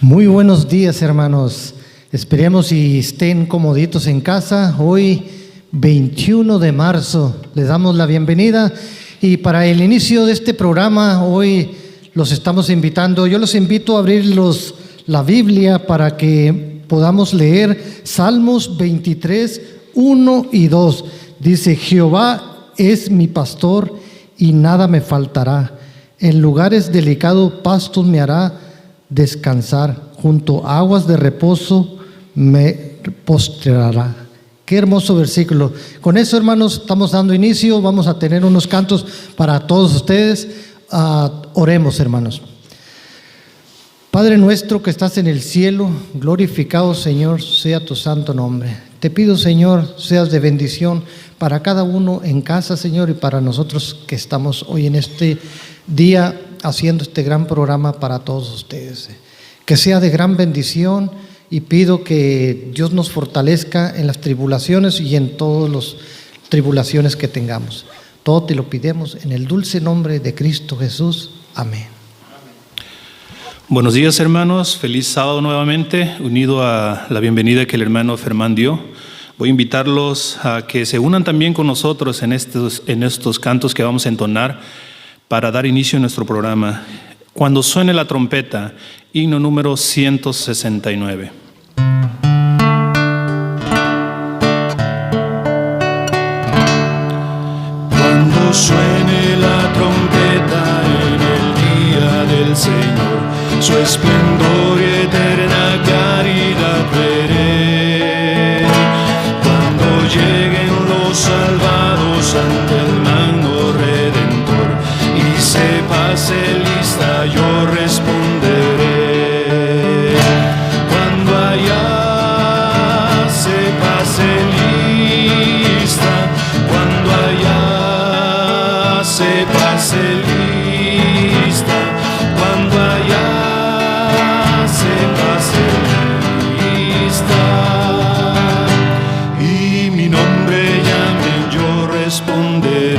Muy buenos días, hermanos. Esperemos y estén comoditos en casa. Hoy, 21 de marzo, les damos la bienvenida. Y para el inicio de este programa, hoy los estamos invitando. Yo los invito a abrir la Biblia para que podamos leer Salmos 23, 1 y 2. Dice: Jehová es mi pastor y nada me faltará. En lugares delicados pastos me hará descansar, junto a aguas de reposo me postrará. Qué hermoso versículo. Con eso, hermanos, estamos dando inicio. Vamos a tener unos cantos para todos ustedes. Oremos, hermanos. Padre nuestro que estás en el cielo, glorificado, Señor, sea tu santo nombre. Te pido, Señor, seas de bendición para cada uno en casa, Señor, y para nosotros que estamos hoy en este día haciendo este gran programa para todos ustedes. Que sea de gran bendición, y pido que Dios nos fortalezca en las tribulaciones y en todas las tribulaciones que tengamos. Todo te lo pidemos en el dulce nombre de Cristo Jesús. Amén. Buenos días, hermanos. Feliz sábado nuevamente, unido a la bienvenida que el hermano Fermán dio. Voy a invitarlos a que se unan también con nosotros en estos cantos que vamos a entonar para dar inicio a nuestro programa. Cuando suene la trompeta, himno número 169. Cuando suene la trompeta en el día del Señor, su esplendor y eterna claridad veré. Cuando lleguen los salvados ante el magno Redentor y se pase lista, yo responderé. Cuando allá se pase lista, cuando allá se pase lista, cuando allá se pase lista, y mi nombre llamen, yo responderé.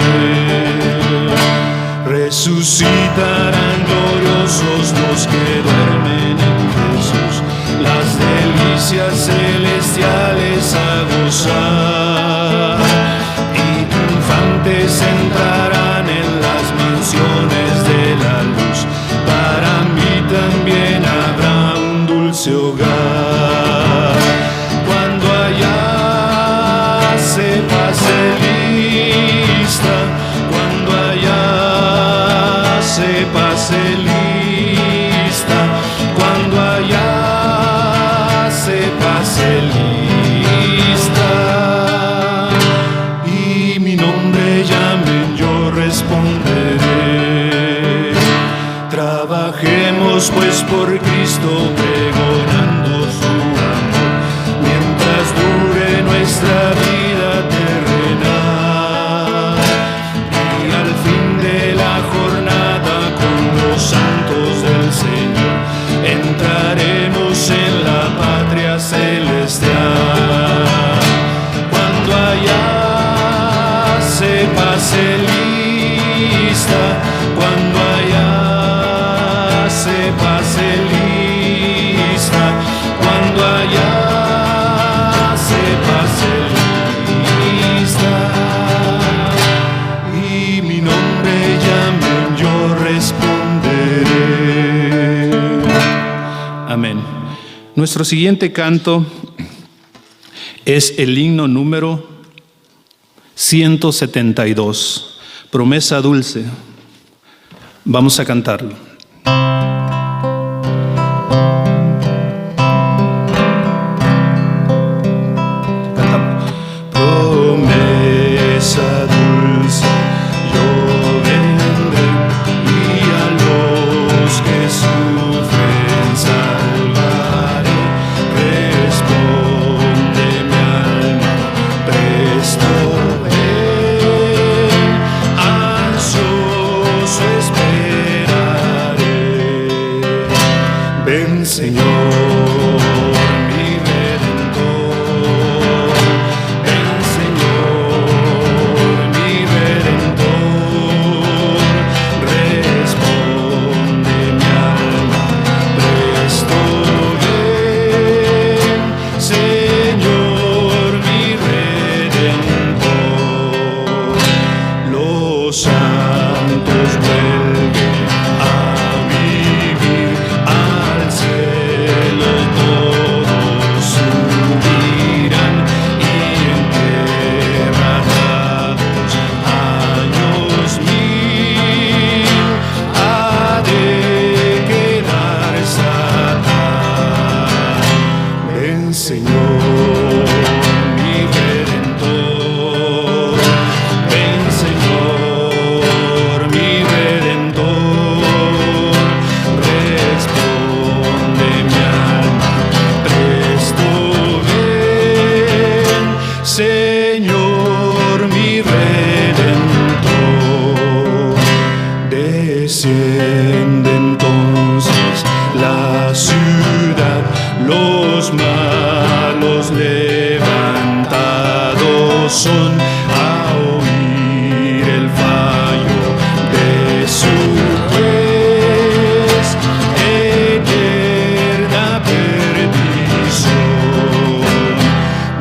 Resucitarán gloriosos los que duermen en Jesús, las delicias celestiales a gozar, y triunfantes entrarán en las mansiones de la luz. Para mí también habrá un dulce hogar. Cuando allá se pase lista, cuando allá se pase lista, cuando allá se pase lista, y mi nombre llamen, yo responderé. Trabajemos pues por Cristo, pregonando su amor, mientras dure nuestra vida terrenal, y al fin de la jornada con los santos del Señor entraremos en la patria celestial. Cuando allá se pase lista, cuando allá se pase lista, cuando allá se pase lista, y mi nombre llamen, yo responderé. Amén. Nuestro siguiente canto es el himno número 172, Promesa Dulce. Vamos a cantarlo. Cantamos. Promesa dulce, yo vendré, y a los que sufren salvaré. Responde mi alma, presto ven, ansioso esperaré. Ven, Señor, mi Redentor. Ven, Señor, mi Redentor. Responde mi alma, presto Desciende entonces la ciudad, los malos levantados son a oír el fallo de su juez, eterna perdición.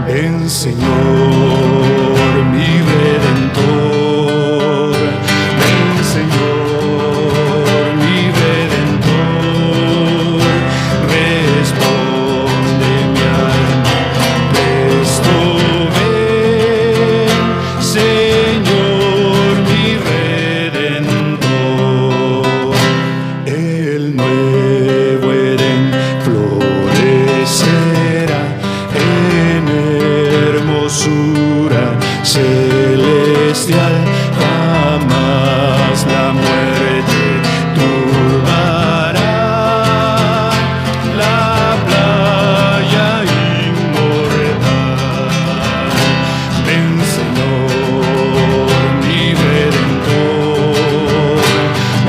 Ven, Señor, mi Redentor, ven, Señor, mi Redentor, responde mi alma, presto ven, Señor, mi Redentor. El nuevo Edén florecerá en hermosura celestial, jamás la muerte turbará la playa inmortal. Ven, Señor, mi Redentor,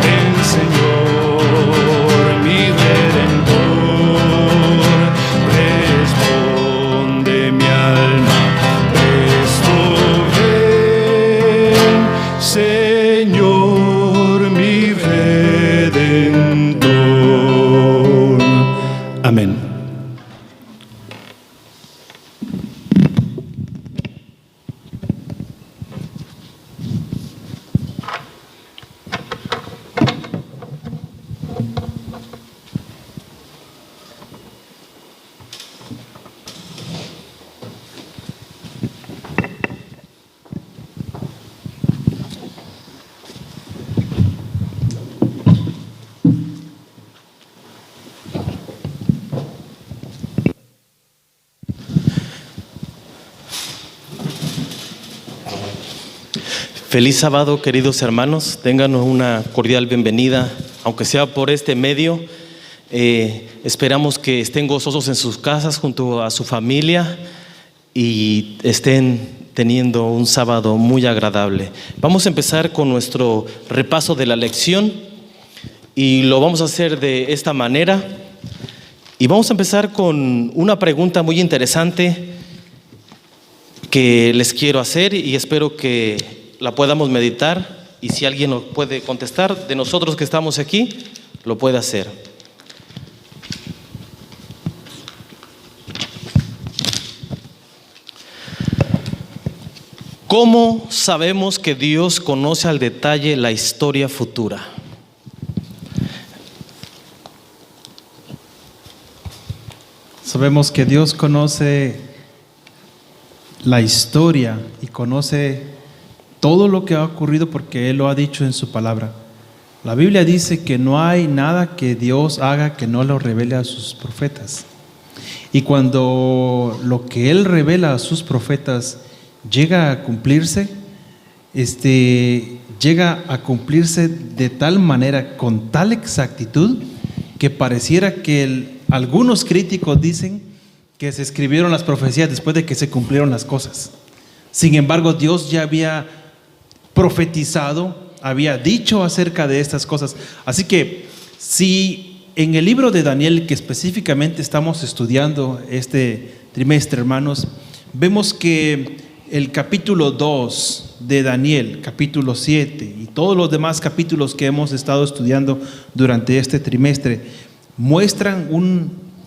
ven, Señor, mi Redentor, responde mi alma, presto ven, Señor, mi Redentor. Amén. Feliz sábado, queridos hermanos. Tengan una cordial bienvenida, aunque sea por este medio. Esperamos que estén gozosos en sus casas junto a su familia y estén teniendo un sábado muy agradable. Vamos a empezar con nuestro repaso de la lección y lo vamos a hacer de esta manera. Y vamos a empezar con una pregunta muy interesante que les quiero hacer y espero que la podamos meditar, y si alguien nos puede contestar de nosotros que estamos aquí, lo puede hacer. ¿Cómo sabemos que Dios conoce al detalle la historia futura? Sabemos que Dios conoce la historia y conoce todo lo que ha ocurrido porque Él lo ha dicho en su palabra. La Biblia dice que no hay nada que Dios haga que no lo revele a sus profetas. Y cuando lo que Él revela a sus profetas llega a cumplirse, llega a cumplirse de tal manera, con tal exactitud, que pareciera que algunos críticos dicen que se escribieron las profecías después de que se cumplieron las cosas. Sin embargo, Dios ya había profetizado, había dicho acerca de estas cosas. Así que si en el libro de Daniel, que específicamente estamos estudiando este trimestre, hermanos, vemos que el capítulo 2 de Daniel, capítulo 7 y todos los demás capítulos que hemos estado estudiando durante este trimestre muestran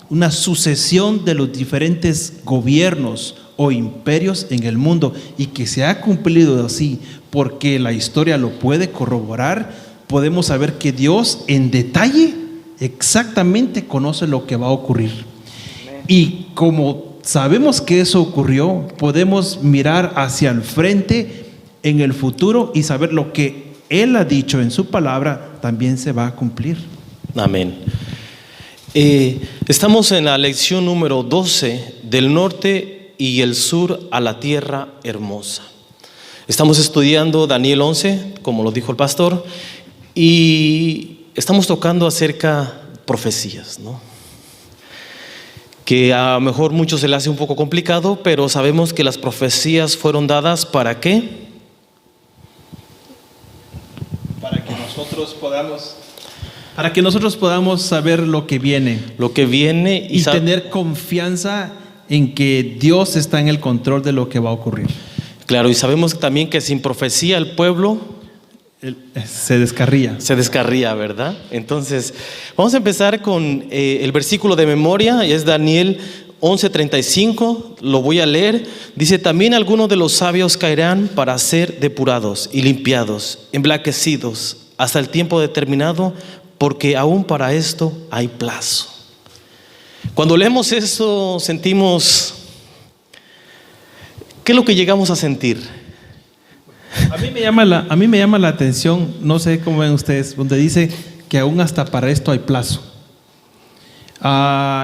una sucesión de los diferentes gobiernos o imperios en el mundo, y que se ha cumplido así porque la historia lo puede corroborar. Podemos saber que Dios en detalle exactamente conoce lo que va a ocurrir. Y como sabemos que eso ocurrió, podemos mirar hacia el frente en el futuro y saber lo que Él ha dicho en su palabra también se va a cumplir. Amén. Estamos en la lección número 12 del norte y el sur a la tierra hermosa. Estamos estudiando Daniel 11, como lo dijo el pastor, y estamos tocando acerca de profecías, ¿no? Que a lo mejor muchos se le hace un poco complicado, pero sabemos que las profecías fueron dadas ¿para qué? Para que nosotros nosotros podamos saber lo que viene. Lo que viene Y tener confianza en que Dios está en el control de lo que va a ocurrir. Claro, y sabemos también que sin profecía el pueblo Se descarría. se descarría, ¿verdad? Entonces, vamos a empezar con el versículo de memoria, y es Daniel 11:35, lo voy a leer. Dice: también algunos de los sabios caerán para ser depurados y limpiados, emblanquecidos, hasta el tiempo determinado, porque aún para esto hay plazo. Cuando leemos esto, sentimos, ¿qué es lo que llegamos a sentir? A mí me llama la atención, no sé cómo ven ustedes, donde dice que aún hasta para esto hay plazo.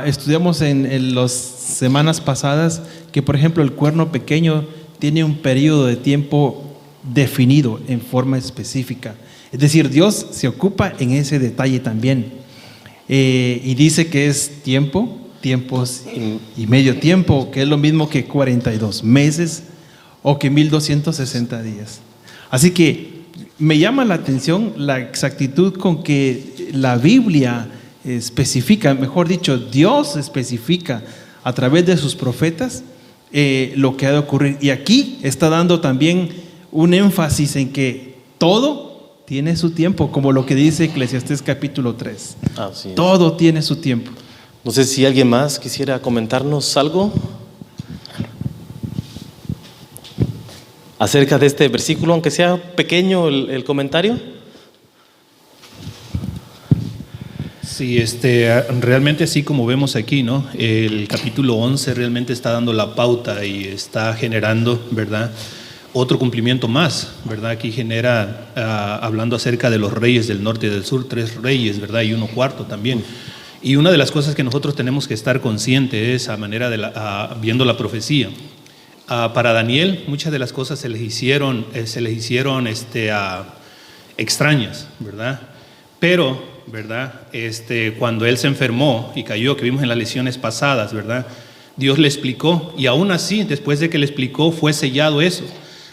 Estudiamos en las semanas pasadas que, por ejemplo, el cuerno pequeño tiene un periodo de tiempo definido en forma específica. Es decir, Dios se ocupa en ese detalle también. Y dice que es tiempos y medio tiempo, que es lo mismo que 42 meses o que 1260 días. Así que me llama la atención la exactitud con que la Biblia especifica, mejor dicho, Dios especifica a través de sus profetas lo que ha de ocurrir. Y aquí está dando también un énfasis en que todo tiene su tiempo, como lo que dice Eclesiastés capítulo 3. Así es. Todo tiene su tiempo. No sé si alguien más quisiera comentarnos algo acerca de este versículo, aunque sea pequeño el comentario. Sí, realmente así como vemos aquí, ¿no? El capítulo 11 realmente está dando la pauta y está generando, ¿verdad?, otro cumplimiento más, ¿verdad? Aquí genera, hablando acerca de los reyes del norte y del sur, 3 reyes, ¿verdad? Y 1 cuarto también. Y una de las cosas que nosotros tenemos que estar conscientes es a manera de viendo la profecía. Para Daniel, muchas de las cosas se les hicieron extrañas, ¿verdad? Pero, ¿verdad? Cuando él se enfermó y cayó, que vimos en las lecciones pasadas, ¿verdad?, Dios le explicó, y aún así, después de que le explicó, fue sellado eso.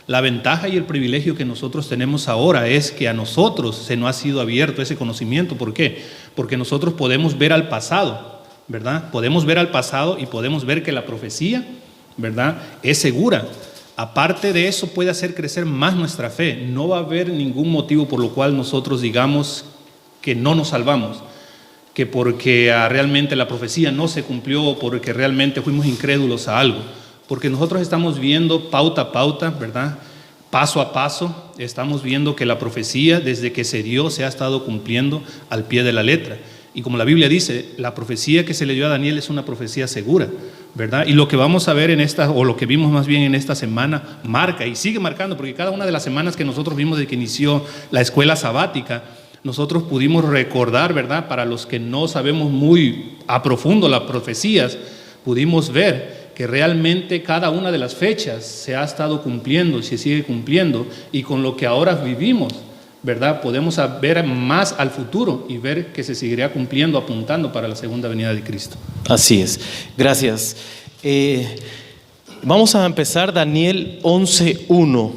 La ventaja y el privilegio que nosotros tenemos ahora es que a nosotros se nos ha sido abierto ese conocimiento. ¿Por qué? Porque nosotros podemos ver al pasado, ¿verdad? Podemos ver al pasado y podemos ver que la profecía, ¿verdad?, es segura. Aparte de eso, puede hacer crecer más nuestra fe. No va a haber ningún motivo por lo cual nosotros digamos que no nos salvamos, que porque realmente la profecía no se cumplió o porque realmente fuimos incrédulos a algo. Porque nosotros estamos viendo pauta a pauta, ¿verdad?, paso a paso, estamos viendo que la profecía desde que se dio se ha estado cumpliendo al pie de la letra. Y como la Biblia dice, la profecía que se le dio a Daniel es una profecía segura, ¿verdad? Y lo que vamos a ver o lo que vimos más bien en esta semana, marca y sigue marcando, porque cada una de las semanas que nosotros vimos desde que inició la escuela sabática, nosotros pudimos recordar, ¿verdad?, para los que no sabemos muy a profundo las profecías, pudimos ver que realmente cada una de las fechas se ha estado cumpliendo y se sigue cumpliendo, y con lo que ahora vivimos, ¿verdad?, podemos ver más al futuro y ver que se seguirá cumpliendo, apuntando para la segunda venida de Cristo. Así es, gracias. Vamos a empezar Daniel 11:1.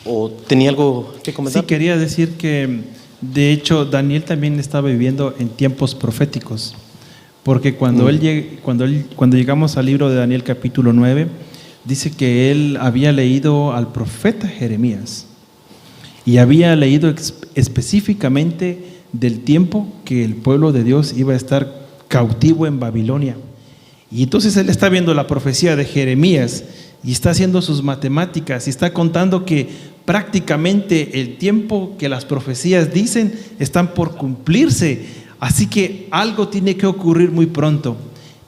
¿O tenía algo que comentar? Sí, quería decir que de hecho Daniel también estaba viviendo en tiempos proféticos, porque cuando llegamos al libro de Daniel capítulo 9, dice que él había leído al profeta Jeremías y había leído específicamente del tiempo que el pueblo de Dios iba a estar cautivo en Babilonia. Y entonces él está viendo la profecía de Jeremías y está haciendo sus matemáticas y está contando que prácticamente el tiempo que las profecías dicen están por cumplirse. Así que algo tiene que ocurrir muy pronto.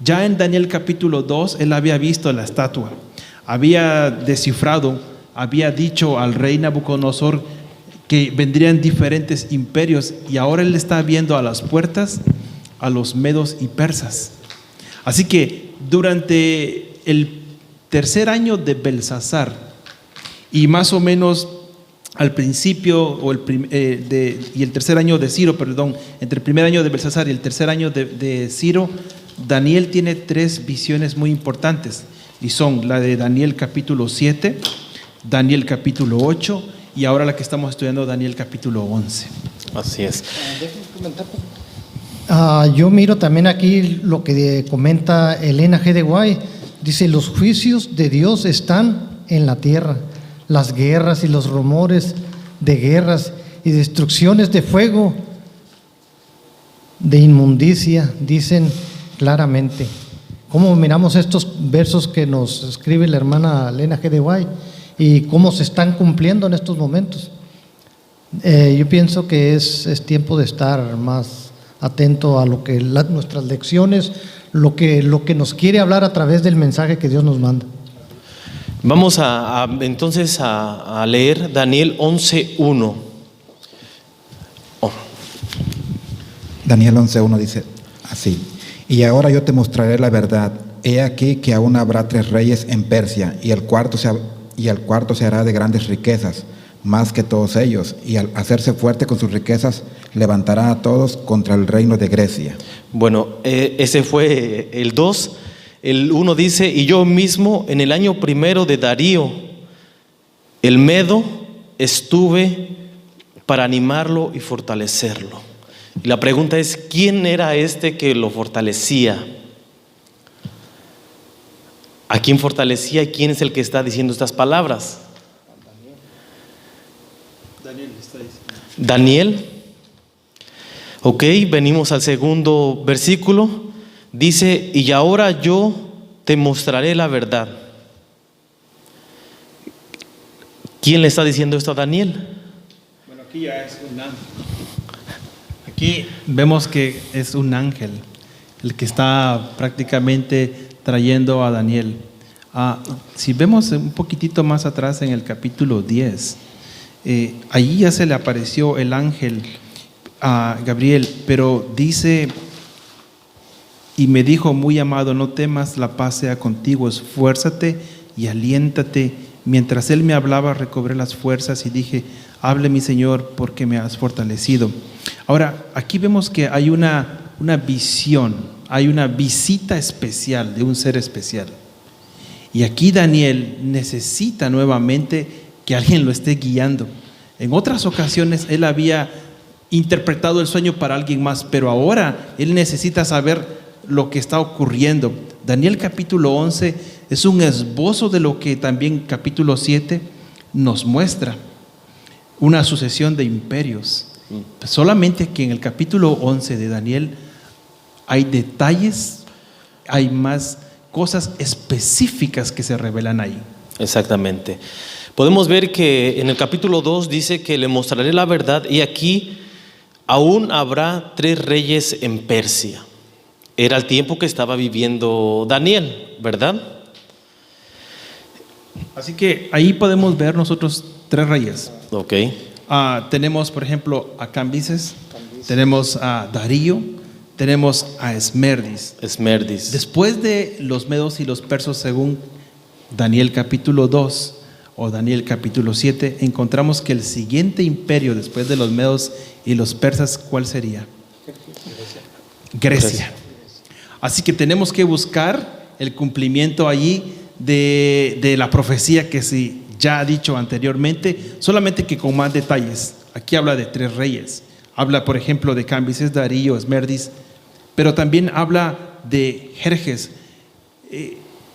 Ya en Daniel capítulo 2 él había visto la estatua, había descifrado, había dicho al rey Nabucodonosor que vendrían diferentes imperios, y ahora él está viendo a las puertas a los medos y persas. Así que durante el tercer año de Belsasar y más o menos al principio y el tercer año de Ciro, entre el primer año de Belsasar y el tercer año de Ciro, Daniel tiene 3 visiones muy importantes, y son la de Daniel capítulo 7, Daniel capítulo 8 y ahora la que estamos estudiando, Daniel capítulo 11. Así es. Yo miro también aquí lo que comenta Elena G. de White. Dice, los juicios de Dios están en la tierra. Las guerras y los rumores de guerras y destrucciones de fuego, de inmundicia, dicen claramente. ¿Cómo miramos estos versos que nos escribe la hermana Elena G. de White y cómo se están cumpliendo en estos momentos? Yo pienso que es tiempo de estar más atento a lo que nuestras lecciones, lo que nos quiere hablar a través del mensaje que Dios nos manda. Vamos entonces a leer Daniel 11:1. Daniel 11:1 dice así: y ahora yo te mostraré la verdad. He aquí que aún habrá 3 reyes en Persia, y el cuarto se hará de grandes riquezas, más que todos ellos, y al hacerse fuerte con sus riquezas, levantará a todos contra el reino de Grecia. Bueno, ese fue el 2. El 1 dice, y yo mismo en el año primero de Darío, el Medo, estuve para animarlo y fortalecerlo. Y la pregunta es, ¿quién era este que lo fortalecía? ¿A quién fortalecía y quién es el que está diciendo estas palabras? Daniel. Ok, venimos al segundo versículo. Dice, y ahora yo te mostraré la verdad. ¿Quién le está diciendo esto a Daniel? Bueno, aquí ya es un ángel. Aquí vemos que es un ángel el que está prácticamente trayendo a Daniel. Si vemos un poquitito más atrás en el capítulo 10, allí ya se le apareció el ángel a Gabriel, pero dice, y me dijo, muy amado, no temas, la paz sea contigo, esfuérzate y aliéntate. Mientras él me hablaba, recobré las fuerzas y dije, hable mi Señor, porque me has fortalecido. Ahora, aquí vemos que hay una visión, hay una visita especial de un ser especial. Y aquí Daniel necesita nuevamente que alguien lo esté guiando. En otras ocasiones él había interpretado el sueño para alguien más, pero ahora él necesita saber lo que está ocurriendo. Daniel capítulo 11 es un esbozo de lo que también capítulo 7 nos muestra, una sucesión de imperios. Solamente que en el capítulo 11 de Daniel hay detalles, hay más cosas específicas que se revelan ahí. Exactamente. Podemos ver que en el capítulo 2 dice que le mostraré la verdad, y aquí aún habrá 3 reyes en Persia. Era el tiempo que estaba viviendo Daniel, ¿verdad? Así que ahí podemos ver nosotros 3 reyes. Ok. Tenemos, por ejemplo, a Cambises, tenemos a Darío, tenemos a Esmerdis. Después de los medos y los persas, según Daniel capítulo 2 o Daniel capítulo 7, encontramos que el siguiente imperio después de los medos y los persas, ¿cuál sería? Grecia. Así que tenemos que buscar el cumplimiento allí de la profecía que se ya ha dicho anteriormente, solamente que con más detalles. Aquí habla de 3 reyes. Habla, por ejemplo, de Cambises, Darío, Esmerdis, pero también habla de Jerjes.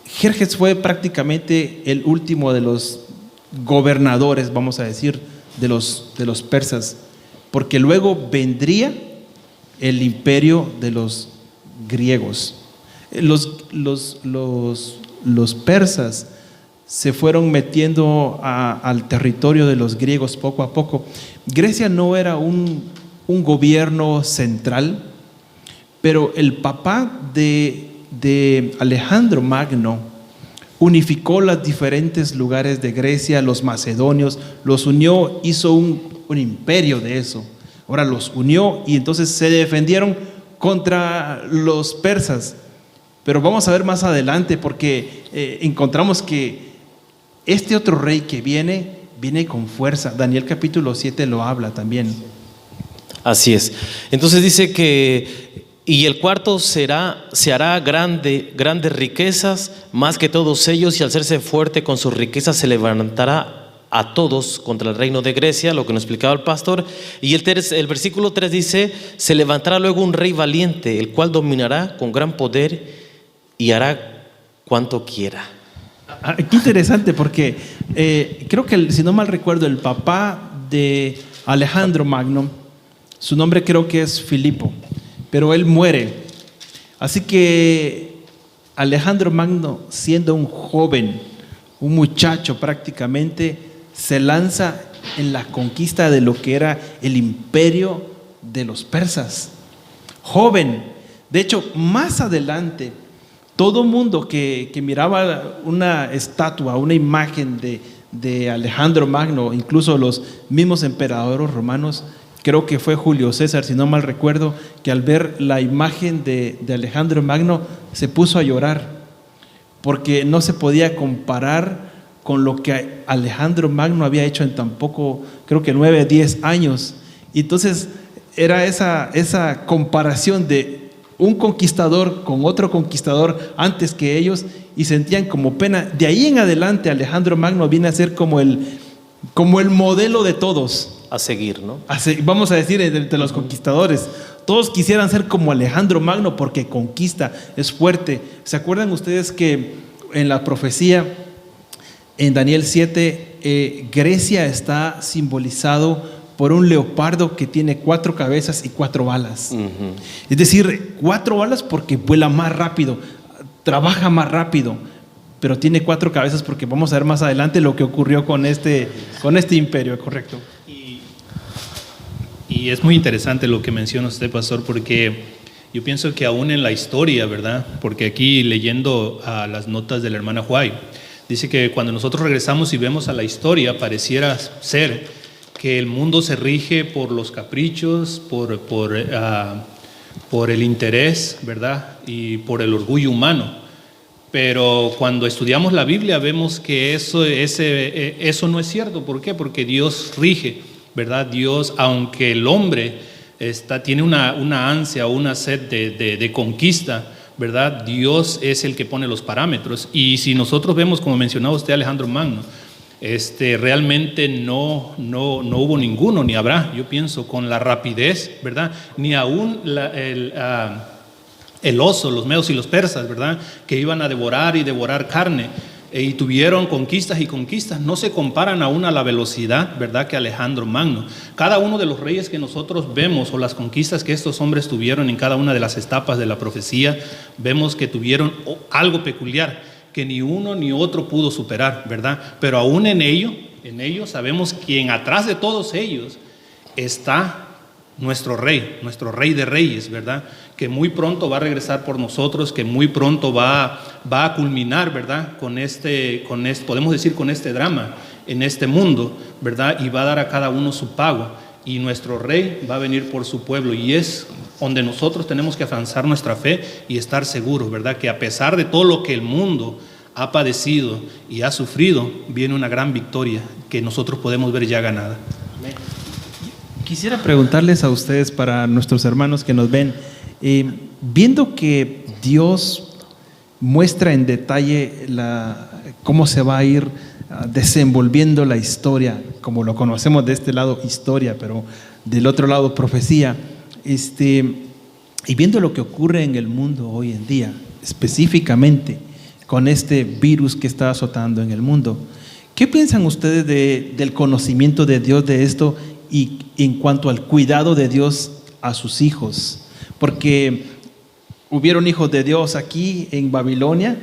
Jerjes fue prácticamente el último de los gobernadores, vamos a decir, de los persas, porque luego vendría el imperio de los griegos. Los persas se fueron metiendo al territorio de los griegos poco a poco. Grecia no era un gobierno central, pero el papá de Alejandro Magno unificó los diferentes lugares de Grecia, los macedonios, los unió, hizo un imperio de eso. Ahora los unió y entonces se defendieron contra los persas. Pero vamos a ver más adelante, porque encontramos que este otro rey que viene con fuerza. Daniel capítulo 7 lo habla también. Así es. Entonces dice que, y el cuarto se hará grandes riquezas, más que todos ellos, y al hacerse fuerte con sus riquezas se levantará a todos contra el reino de Grecia, lo que nos explicaba el pastor. Y el versículo 3 dice: se levantará luego un rey valiente, el cual dominará con gran poder y hará cuanto quiera. Qué interesante, porque creo que, si no mal recuerdo, el papá de Alejandro Magno, su nombre creo que es Filipo, pero él muere. Así que Alejandro Magno, siendo un joven, un muchacho prácticamente, se lanza en la conquista de lo que era el imperio de los persas. Joven. De hecho, más adelante, todo mundo que miraba una estatua, una imagen de Alejandro Magno, incluso los mismos emperadores romanos, creo que fue Julio César, si no mal recuerdo, que al ver la imagen de Alejandro Magno se puso a llorar, porque no se podía comparar con lo que Alejandro Magno había hecho en tan poco, creo que 9, 10 años. Y entonces era esa comparación de un conquistador con otro conquistador antes que ellos, y sentían como pena. De ahí en adelante Alejandro Magno viene a ser como el modelo de todos. A seguir, ¿no? Vamos a decir, entre los conquistadores. Todos quisieran ser como Alejandro Magno porque conquista, es fuerte. ¿Se acuerdan ustedes que en la profecía, en Daniel 7, Grecia está simbolizado por un leopardo que tiene 4 cabezas y 4 alas? Uh-huh. Es decir, 4 alas porque vuela más rápido, trabaja más rápido, pero tiene 4 cabezas porque vamos a ver más adelante lo que ocurrió con este imperio, ¿correcto? Y es muy interesante lo que menciona usted, pastor, porque yo pienso que aún en la historia, ¿verdad? Porque aquí leyendo las notas de la hermana Huay, dice que cuando nosotros regresamos y vemos a la historia, pareciera ser que el mundo se rige por los caprichos, por el interés, ¿verdad? Y por el orgullo humano. Pero cuando estudiamos la Biblia vemos que eso no es cierto. ¿Por qué? Porque Dios rige, ¿verdad? Dios, aunque el hombre tiene una ansia o una sed de conquista, ¿verdad? Dios es el que pone los parámetros. Y si nosotros vemos, como mencionaba usted, Alejandro Magno, realmente no hubo ninguno, ni habrá, yo pienso, con la rapidez, ¿verdad? Ni aún el oso, los medos y los persas, ¿verdad? Que iban a devorar y devorar carne. Y tuvieron conquistas y conquistas, no se comparan aún a la velocidad, ¿verdad?, que Alejandro Magno. Cada uno de los reyes que nosotros vemos, o las conquistas que estos hombres tuvieron en cada una de las etapas de la profecía, vemos que tuvieron algo peculiar, que ni uno ni otro pudo superar, ¿verdad? Pero aún en ello sabemos que atrás de todos ellos está nuestro rey de reyes, ¿verdad? Que muy pronto va a regresar por nosotros, que muy pronto va a culminar, ¿verdad? Con podemos decir, con este drama en este mundo, ¿verdad? Y va a dar a cada uno su pago. Y nuestro rey va a venir por su pueblo, y es donde nosotros tenemos que afianzar nuestra fe y estar seguros, ¿verdad? Que a pesar de todo lo que el mundo ha padecido y ha sufrido, viene una gran victoria que nosotros podemos ver ya ganada. Quisiera preguntarles a ustedes, para nuestros hermanos que nos ven, viendo que Dios muestra en detalle cómo se va a ir desenvolviendo la historia, como lo conocemos de este lado, historia, pero del otro lado, profecía, y viendo lo que ocurre en el mundo hoy en día, específicamente con este virus que está azotando en el mundo, ¿qué piensan ustedes del conocimiento de Dios de esto y en cuanto al cuidado de Dios a sus hijos? Porque hubieron hijos de Dios aquí en Babilonia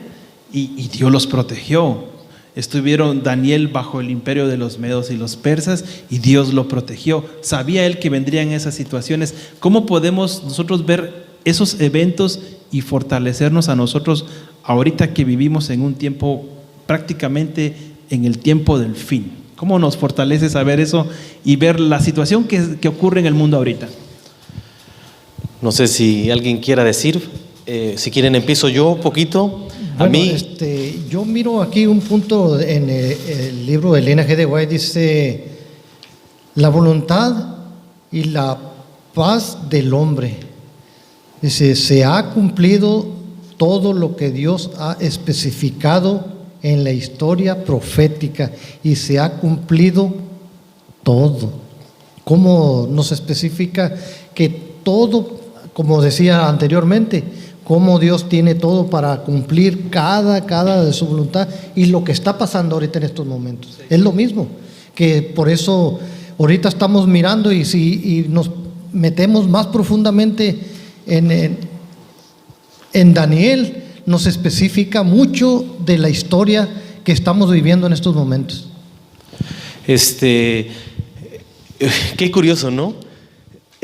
y Dios los protegió. Estuvieron Daniel bajo el imperio de los medos y los persas y Dios lo protegió. Sabía él que vendrían esas situaciones. ¿Cómo podemos nosotros ver esos eventos y fortalecernos a nosotros ahorita que vivimos en un tiempo, prácticamente en el tiempo del fin? ¿Cómo nos fortalece saber eso y ver la situación que ocurre en el mundo ahorita? No sé si alguien quiera decir. Si quieren empiezo yo un poquito. Bueno, yo miro aquí un punto en el libro de Elena G. de White, dice: la voluntad y la paz del hombre. Dice: se ha cumplido todo lo que Dios ha especificado en la historia profética y se ha cumplido todo. ¿Cómo nos especifica que todo, como decía anteriormente, cómo Dios tiene todo para cumplir cada de su voluntad y lo que está pasando ahorita en estos momentos? Sí. Es lo mismo, que por eso ahorita estamos mirando y nos metemos más profundamente en Daniel, nos especifica mucho de la historia que estamos viviendo en estos momentos. Qué curioso, ¿no?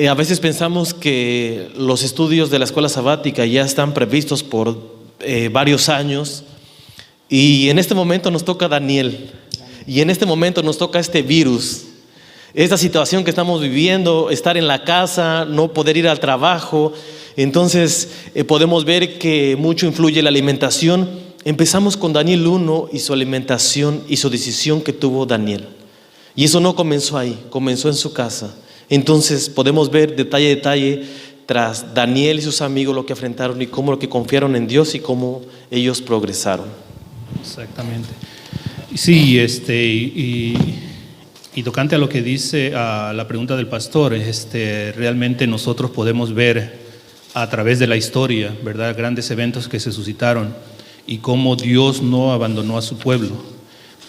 A veces pensamos que los estudios de la escuela sabática ya están previstos por varios años y en este momento nos toca Daniel y en este momento nos toca este virus, esta situación que estamos viviendo, estar en la casa, no poder ir al trabajo. Entonces podemos ver que mucho influye la alimentación. Empezamos con Daniel 1 y su alimentación y su decisión que tuvo Daniel. Y eso no comenzó ahí, comenzó en su casa. Entonces podemos ver detalle a detalle tras Daniel y sus amigos lo que enfrentaron y cómo lo que confiaron en Dios y cómo ellos progresaron. Exactamente. Sí, y tocante a lo que dice a la pregunta del pastor, realmente nosotros podemos ver a través de la historia, ¿verdad?, grandes eventos que se suscitaron y cómo Dios no abandonó a su pueblo.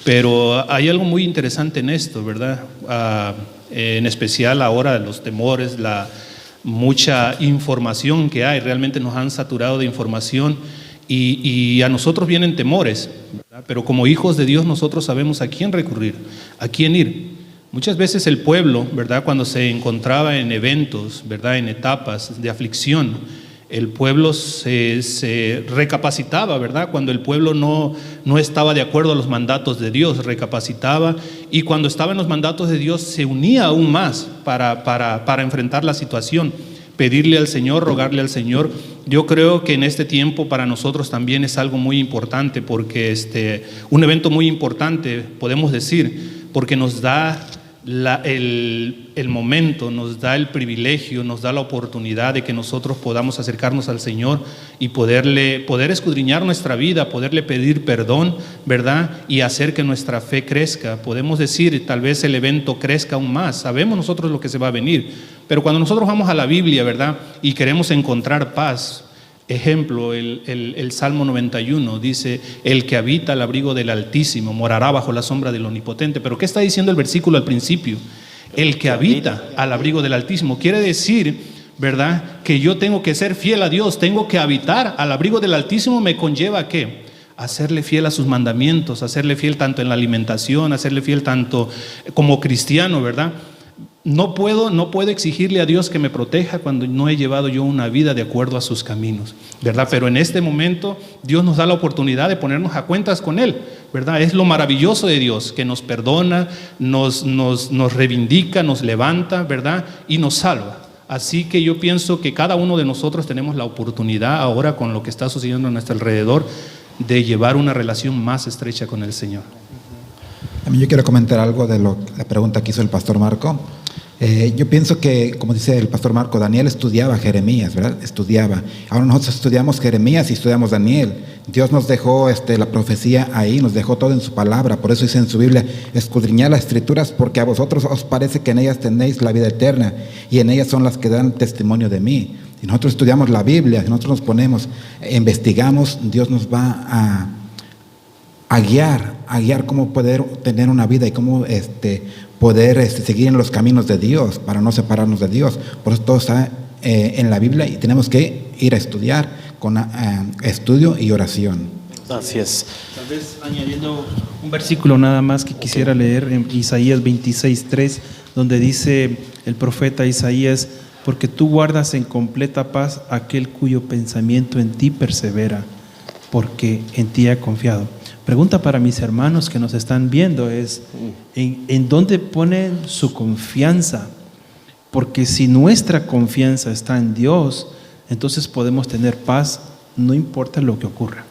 Pero hay algo muy interesante en esto, ¿verdad? En especial ahora los temores, la mucha información que hay, realmente nos han saturado de información y a nosotros vienen temores, ¿verdad? Pero como hijos de Dios nosotros sabemos a quién recurrir, a quién ir. Muchas veces el pueblo, ¿verdad?, cuando se encontraba en eventos, ¿verdad?, en etapas de aflicción, el pueblo se recapacitaba, ¿verdad? Cuando el pueblo no estaba de acuerdo a los mandatos de Dios, recapacitaba, y cuando estaba en los mandatos de Dios se unía aún más para enfrentar la situación, pedirle al Señor, rogarle al Señor. Yo creo que en este tiempo para nosotros también es algo muy importante, porque un evento muy importante, podemos decir, porque nos da el momento, nos da el privilegio, nos da la oportunidad de que nosotros podamos acercarnos al Señor y poder escudriñar nuestra vida, poderle pedir perdón, ¿verdad?, y hacer que nuestra fe crezca. Podemos decir, tal vez el evento crezca aún más, sabemos nosotros lo que se va a venir, pero cuando nosotros vamos a la Biblia, ¿verdad?, y queremos encontrar paz, ejemplo, el Salmo 91 dice: el que habita al abrigo del Altísimo morará bajo la sombra del Omnipotente. Pero ¿qué está diciendo el versículo al principio? El que habita al abrigo del Altísimo. Quiere decir, ¿verdad?, que yo tengo que ser fiel a Dios, tengo que habitar al abrigo del Altísimo. Me conlleva ¿a qué? Hacerle fiel a sus mandamientos, hacerle fiel tanto en la alimentación, hacerle fiel tanto como cristiano, ¿verdad? No puedo exigirle a Dios que me proteja cuando no he llevado yo una vida de acuerdo a sus caminos, ¿verdad? Pero en este momento Dios nos da la oportunidad de ponernos a cuentas con Él, ¿verdad? Es lo maravilloso de Dios, que nos perdona, nos reivindica, nos levanta, ¿verdad?, y nos salva. Así que yo pienso que cada uno de nosotros tenemos la oportunidad ahora, con lo que está sucediendo a nuestro alrededor, de llevar una relación más estrecha con el Señor. También yo quiero comentar algo de la pregunta que hizo el pastor Marco. Yo pienso que, como dice el pastor Marco, Daniel estudiaba Jeremías, ¿verdad? Estudiaba. Ahora nosotros estudiamos Jeremías y estudiamos Daniel. Dios nos dejó la profecía ahí, nos dejó todo en su palabra. Por eso dice en su Biblia: escudriñad las escrituras, porque a vosotros os parece que en ellas tenéis la vida eterna, y en ellas son las que dan testimonio de mí. Si nosotros estudiamos la Biblia, si nosotros nos ponemos, investigamos, Dios nos va a guiar cómo poder tener una vida y cómo poder seguir en los caminos de Dios para no separarnos de Dios. Por eso todo está en la Biblia y tenemos que ir a estudiar con estudio y oración. Así es. Tal vez añadiendo un versículo nada más que quisiera leer en Isaías 26:3, donde dice el profeta Isaías: porque tú guardas en completa paz aquel cuyo pensamiento en ti persevera, porque en ti ha confiado. Pregunta para mis hermanos que nos están viendo es: ¿en dónde ponen su confianza? Porque si nuestra confianza está en Dios, entonces podemos tener paz, no importa lo que ocurra.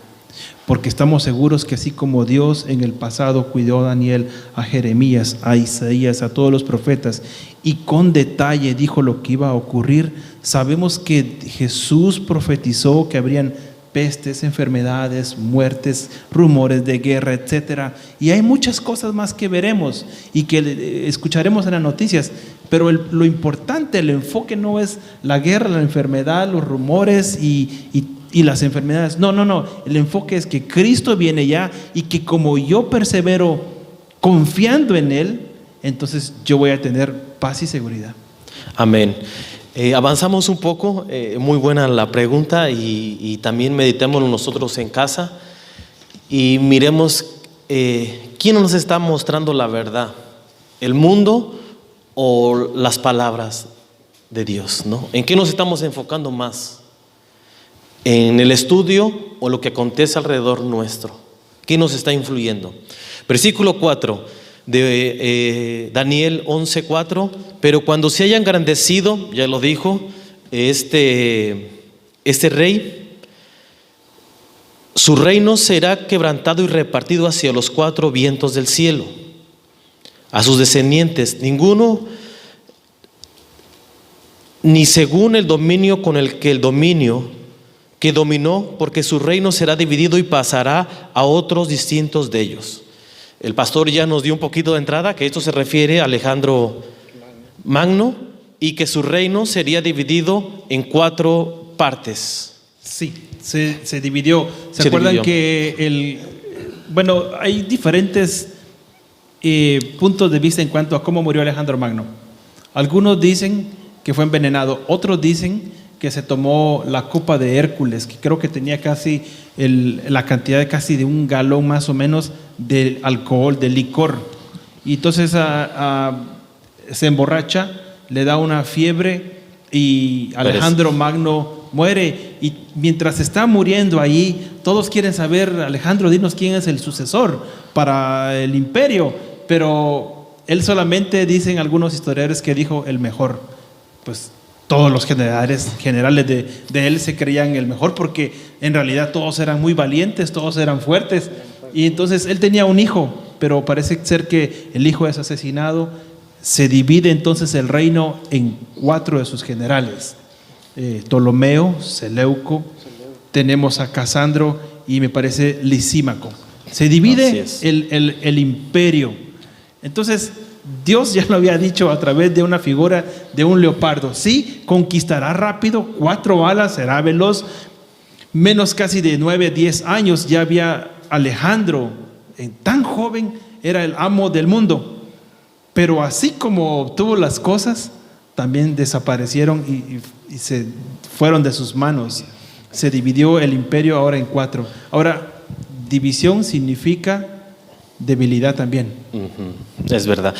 Porque estamos seguros que así como Dios en el pasado cuidó a Daniel, a Jeremías, a Isaías, a todos los profetas, y con detalle dijo lo que iba a ocurrir, sabemos que Jesús profetizó que habrían pestes, enfermedades, muertes, rumores de guerra, etc. Y hay muchas cosas más que veremos y que escucharemos en las noticias. Pero lo importante, el enfoque no es la guerra, la enfermedad, los rumores y las enfermedades. No. El enfoque es que Cristo viene ya y que como yo persevero confiando en Él, entonces yo voy a tener paz y seguridad. Amén. Avanzamos un poco, muy buena la pregunta y también meditémoslo nosotros en casa y miremos quién nos está mostrando la verdad, el mundo o las palabras de Dios, ¿no? ¿En qué nos estamos enfocando más? ¿En el estudio o lo que acontece alrededor nuestro? ¿Qué nos está influyendo? Versículo 4 de Daniel 11:4. Pero cuando se haya engrandecido, ya lo dijo, este rey, su reino será quebrantado y repartido hacia los 4 vientos del cielo. A sus descendientes, ninguno, ni según el dominio con el que que dominó, porque su reino será dividido y pasará a otros distintos de ellos. El pastor ya nos dio un poquito de entrada, que esto se refiere a Alejandro Magno y que su reino sería dividido en 4 partes. Sí, se dividió. ¿Se acuerdan que hay diferentes puntos de vista en cuanto a cómo murió Alejandro Magno? Algunos dicen que fue envenenado, otros dicen que se tomó la copa de Hércules, que creo que tenía casi la cantidad de casi de 1 galón más o menos de alcohol, de licor, y entonces se emborracha, le da una fiebre y Alejandro Magno muere. Y mientras está muriendo ahí, todos quieren saber: Alejandro, dinos quién es el sucesor para el imperio. Pero él solamente, dicen algunos historiadores, que dijo el mejor. Pues todos los generales de él se creían el mejor, porque en realidad todos eran muy valientes, todos eran fuertes. Y entonces él tenía un hijo, pero parece ser que el hijo es asesinado. Se divide entonces el reino en 4 de sus generales: Ptolomeo, Seleuco, tenemos a Casandro y me parece Lisímaco. Se divide el imperio. Entonces Dios ya lo había dicho a través de una figura de un leopardo: sí, conquistará rápido, 4 balas, será veloz. Menos casi de 9, 10 años ya había Alejandro, tan joven, era el amo del mundo. Pero así como obtuvo las cosas, también desaparecieron y se fueron de sus manos. Se dividió el imperio ahora en 4. Ahora, división significa debilidad también. Es verdad.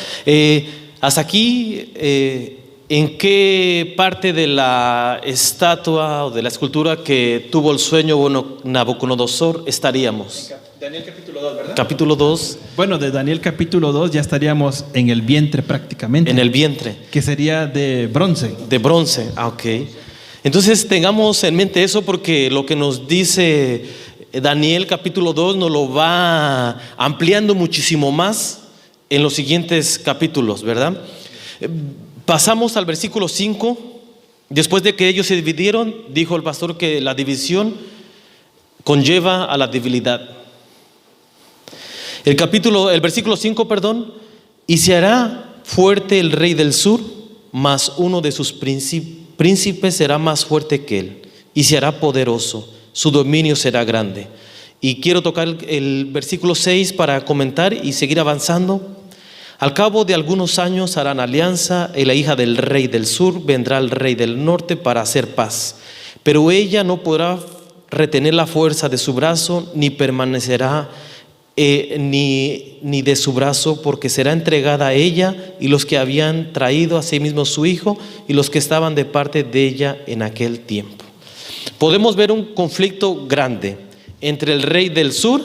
Hasta aquí, ¿en qué parte de la estatua o de la escultura que tuvo el sueño Nabucodonosor estaríamos? Daniel capítulo 2, ¿verdad? Capítulo 2. Bueno, de Daniel capítulo 2 ya estaríamos en el vientre prácticamente. En el vientre. Que sería de bronce. De bronce, ok. Entonces tengamos en mente eso, porque lo que nos dice Daniel capítulo 2 nos lo va ampliando muchísimo más en los siguientes capítulos, ¿verdad? Pasamos al versículo 5. Después de que ellos se dividieron, dijo el pastor que la división conlleva a la debilidad. El versículo 5, y se hará fuerte el rey del sur, mas uno de sus príncipes será más fuerte que él, y se hará poderoso, su dominio será grande. Y quiero tocar el versículo 6 para comentar y seguir avanzando. Al cabo de algunos años harán alianza, y la hija del rey del sur vendrá al rey del norte para hacer paz, pero ella no podrá retener la fuerza de su brazo, ni permanecerá ni de su brazo, porque será entregada a ella y los que habían traído a sí mismo su hijo y los que estaban de parte de ella en aquel tiempo. Podemos ver un conflicto grande entre el rey del sur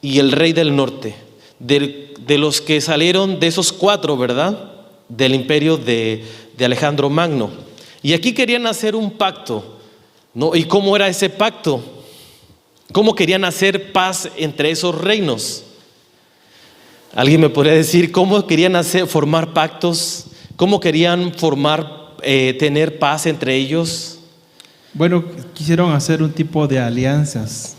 y el rey del norte, de los que salieron de esos 4, ¿verdad? Del imperio de Alejandro Magno. Y aquí querían hacer un pacto, ¿no? ¿Y cómo era ese pacto? ¿Cómo querían hacer paz entre esos reinos? ¿Alguien me podría decir cómo querían formar pactos? ¿Cómo querían tener paz entre ellos? Bueno, quisieron hacer un tipo de alianzas.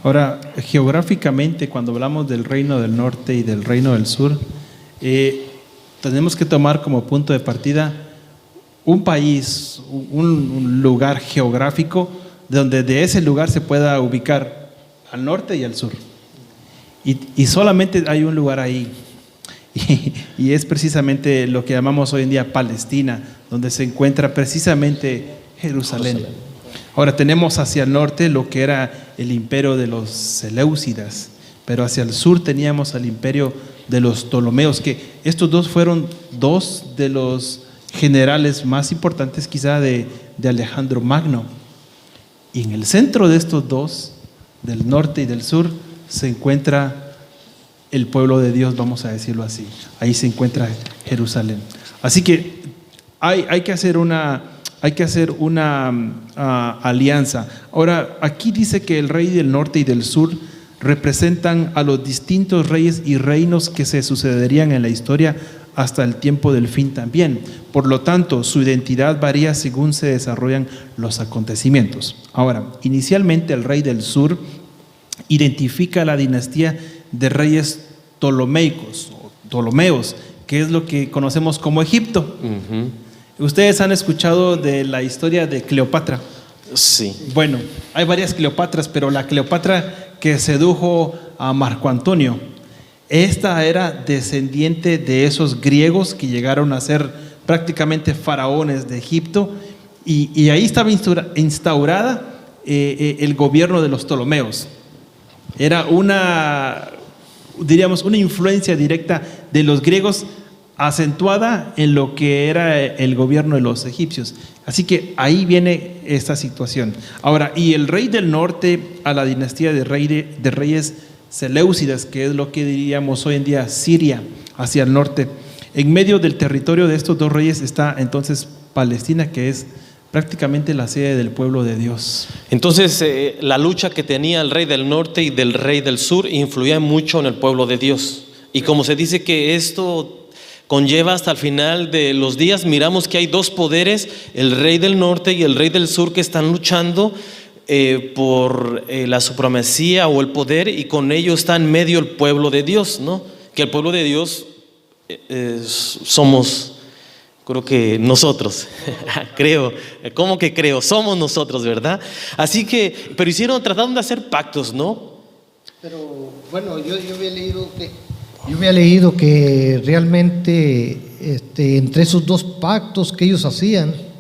Ahora, geográficamente, cuando hablamos del reino del norte y del reino del sur, tenemos que tomar como punto de partida un país, un lugar geográfico, donde de ese lugar se pueda ubicar al norte y al sur. Y solamente hay un lugar ahí. Y es precisamente lo que llamamos hoy en día Palestina, donde se encuentra precisamente Jerusalén. Ahora tenemos hacia el norte lo que era el imperio de los Seleucidas, pero hacia el sur teníamos el imperio de los Ptolomeos, que estos dos fueron dos de los generales más importantes quizá de Alejandro Magno. Y en el centro de estos dos, del norte y del sur, se encuentra el pueblo de Dios, vamos a decirlo así. Ahí se encuentra Jerusalén. Así que hay que hacer una alianza. Ahora, aquí dice que el rey del norte y del sur representan a los distintos reyes y reinos que se sucederían en la historia hasta el tiempo del fin también. Por lo tanto, su identidad varía según se desarrollan los acontecimientos. Ahora, inicialmente el rey del sur identifica la dinastía de reyes Ptolomeos, que es lo que conocemos como Egipto. Ustedes han escuchado de la historia de Cleopatra. Sí. Bueno, hay varias Cleopatras, pero la Cleopatra que sedujo a Marco Antonio, esta era descendiente de esos griegos que llegaron a ser prácticamente faraones de Egipto, y ahí estaba instaurada el gobierno de los Ptolomeos. Era una influencia directa de los griegos acentuada en lo que era el gobierno de los egipcios. Así que ahí viene esta situación. Ahora, y el rey del norte a la dinastía de reyes Seleucidas, que es lo que diríamos hoy en día Siria, hacia el norte. En medio del territorio de estos dos reyes está entonces Palestina, que es prácticamente la sede del pueblo de Dios. Entonces, la lucha que tenía el rey del norte y del rey del sur influía mucho en el pueblo de Dios. Y como se dice que esto conlleva hasta el final de los días, miramos que hay dos poderes, el rey del norte y el rey del sur, que están luchando por la supremacía o el poder, y con ello está en medio el pueblo de Dios, ¿no? Que el pueblo de Dios somos, creo que nosotros, somos nosotros, ¿verdad? Así que, pero trataron de hacer pactos, ¿no? Pero bueno, yo había leído que realmente entre esos dos pactos que ellos hacían,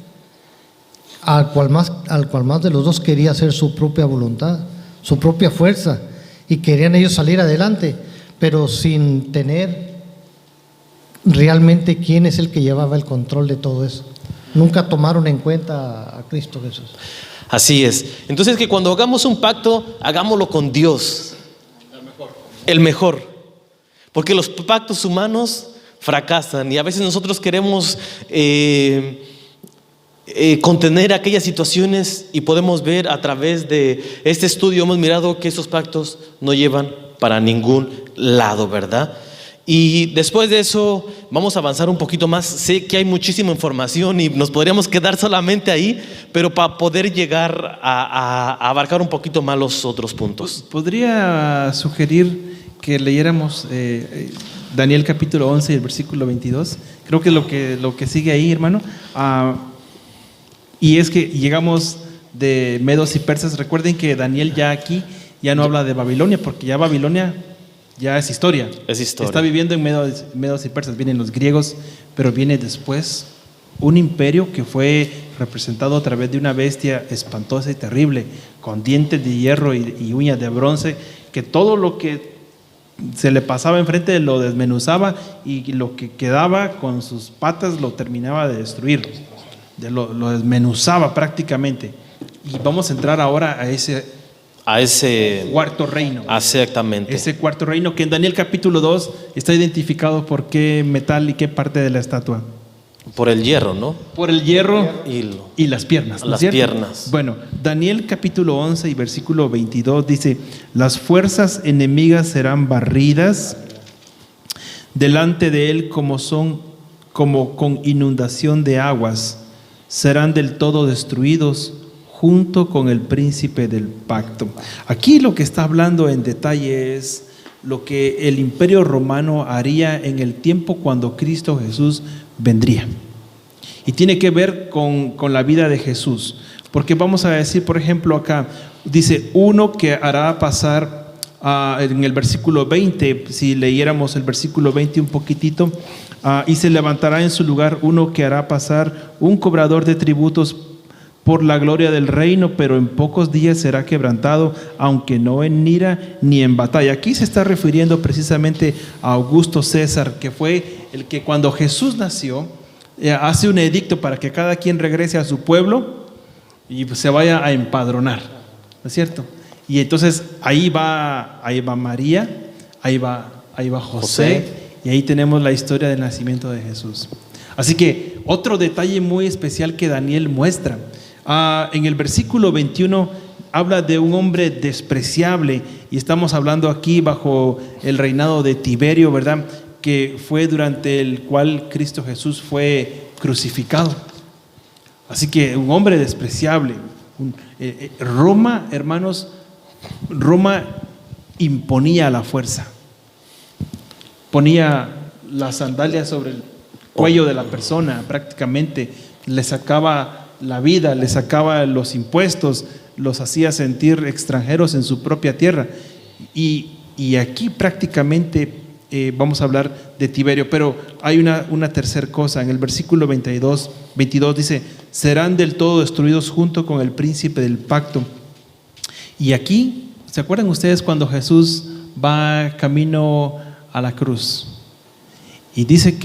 al cual más de los dos quería hacer su propia voluntad, su propia fuerza, y querían ellos salir adelante, pero sin tener realmente quién es el que llevaba el control de todo eso. Nunca tomaron en cuenta a Cristo Jesús. Así es. Entonces, que cuando hagamos un pacto, hagámoslo con Dios, el mejor. Porque los pactos humanos fracasan, y a veces nosotros queremos contener aquellas situaciones, y podemos ver a través de este estudio, hemos mirado que esos pactos no llevan para ningún lado, ¿verdad? Y después de eso vamos a avanzar un poquito más. Sé que hay muchísima información y nos podríamos quedar solamente ahí, pero para poder llegar a abarcar un poquito más los otros puntos. ¿Podría sugerir que leyéramos Daniel capítulo 11 y el versículo 22? Creo que lo que sigue ahí, hermano. Y es que llegamos de medos y persas. Recuerden que Daniel ya aquí ya no habla de Babilonia, porque ya Babilonia ya es historia. Es historia. Está viviendo en medos y persas. Vienen los griegos, pero viene después un imperio que fue representado a través de una bestia espantosa y terrible, con dientes de hierro y uñas de bronce, que todo lo que se le pasaba enfrente lo desmenuzaba, y lo que quedaba con sus patas lo terminaba de destruir, lo desmenuzaba prácticamente. Y vamos a entrar ahora a ese cuarto reino. Exactamente. Ese cuarto reino que en Daniel capítulo 2 está identificado por qué metal y qué parte de la estatua. Por el hierro, ¿no? Por el hierro y las piernas. Las piernas. Bueno, Daniel capítulo 11 y versículo 22 dice: las fuerzas enemigas serán barridas delante de él como con inundación de aguas, serán del todo destruidos junto con el príncipe del pacto. Aquí lo que está hablando en detalle es lo que el imperio romano haría en el tiempo cuando Cristo Jesús vendría. Y tiene que ver con la vida de Jesús. Porque vamos a decir, por ejemplo, acá dice uno que hará pasar, en el versículo 20, si leyéramos el versículo 20 un poquitito, y se levantará en su lugar uno que hará pasar un cobrador de tributos por la gloria del reino, pero en pocos días será quebrantado, aunque no en ira ni en batalla. Aquí se está refiriendo precisamente a Augusto César, que fue el que cuando Jesús nació, hace un edicto para que cada quien regrese a su pueblo y se vaya a empadronar, ¿no es cierto? Y entonces ahí va María, ahí va José, y ahí tenemos la historia del nacimiento de Jesús. Así que otro detalle muy especial que Daniel muestra, en el versículo 21 habla de un hombre despreciable, y estamos hablando aquí bajo el reinado de Tiberio, ¿verdad?, que fue durante el cual Cristo Jesús fue crucificado. Así que un hombre despreciable. Roma, hermanos, Roma imponía la fuerza, ponía las sandalias sobre el cuello de la persona, prácticamente le sacaba la vida, le sacaba los impuestos, los hacía sentir extranjeros en su propia tierra. Y aquí prácticamente vamos a hablar de Tiberio, pero hay una tercera cosa. En el versículo 22 dice: serán del todo destruidos junto con el príncipe del pacto. Y aquí, ¿se acuerdan ustedes cuando Jesús va camino a la cruz? Y dice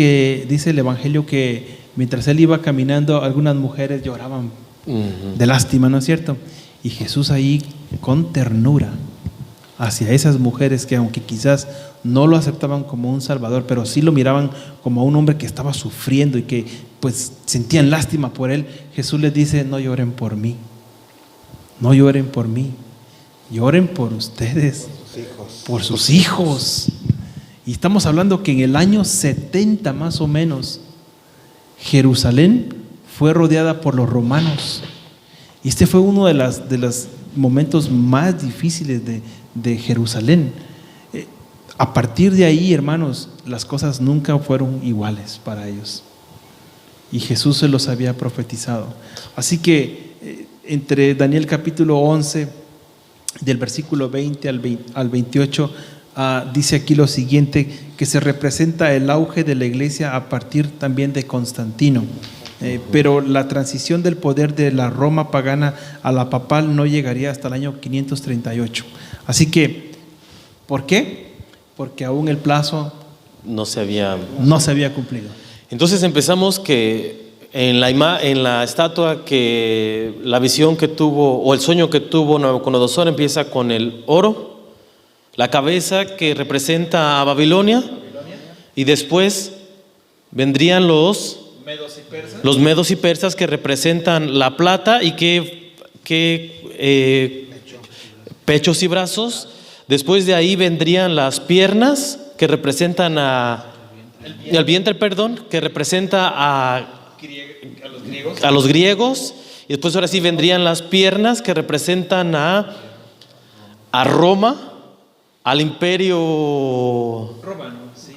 el Evangelio que mientras él iba caminando, algunas mujeres lloraban de lástima, ¿no es cierto? Y Jesús ahí, con ternura hacia esas mujeres que, aunque quizás no lo aceptaban como un salvador, pero sí lo miraban como a un hombre que estaba sufriendo y que pues sentían lástima por él, Jesús les dice: no lloren por mí, no lloren por mí, lloren por ustedes, por sus hijos. Y estamos hablando que en el año 70 más o menos, Jerusalén fue rodeada por los romanos. Y este fue uno de los momentos más difíciles de Jerusalén. A partir de ahí, hermanos, las cosas nunca fueron iguales para ellos. Y Jesús se los había profetizado. Así que entre Daniel capítulo 11, del versículo 20 al 28, dice aquí lo siguiente, que se representa el auge de la iglesia a partir también de Constantino. Pero la transición del poder de la Roma pagana a la papal no llegaría hasta el año 538. Así que, ¿por qué? Porque aún el plazo no se había cumplido. Entonces empezamos que en la estatua, que la visión que tuvo o el sueño que tuvo Nabucodonosor empieza con el oro, la cabeza que representa a Babilonia, y después vendrían los medos y persas que representan la plata y pechos y brazos. Después de ahí vendrían las piernas que representan el vientre, que representa a los griegos. Y después ahora sí vendrían las piernas que representan a Roma, al imperio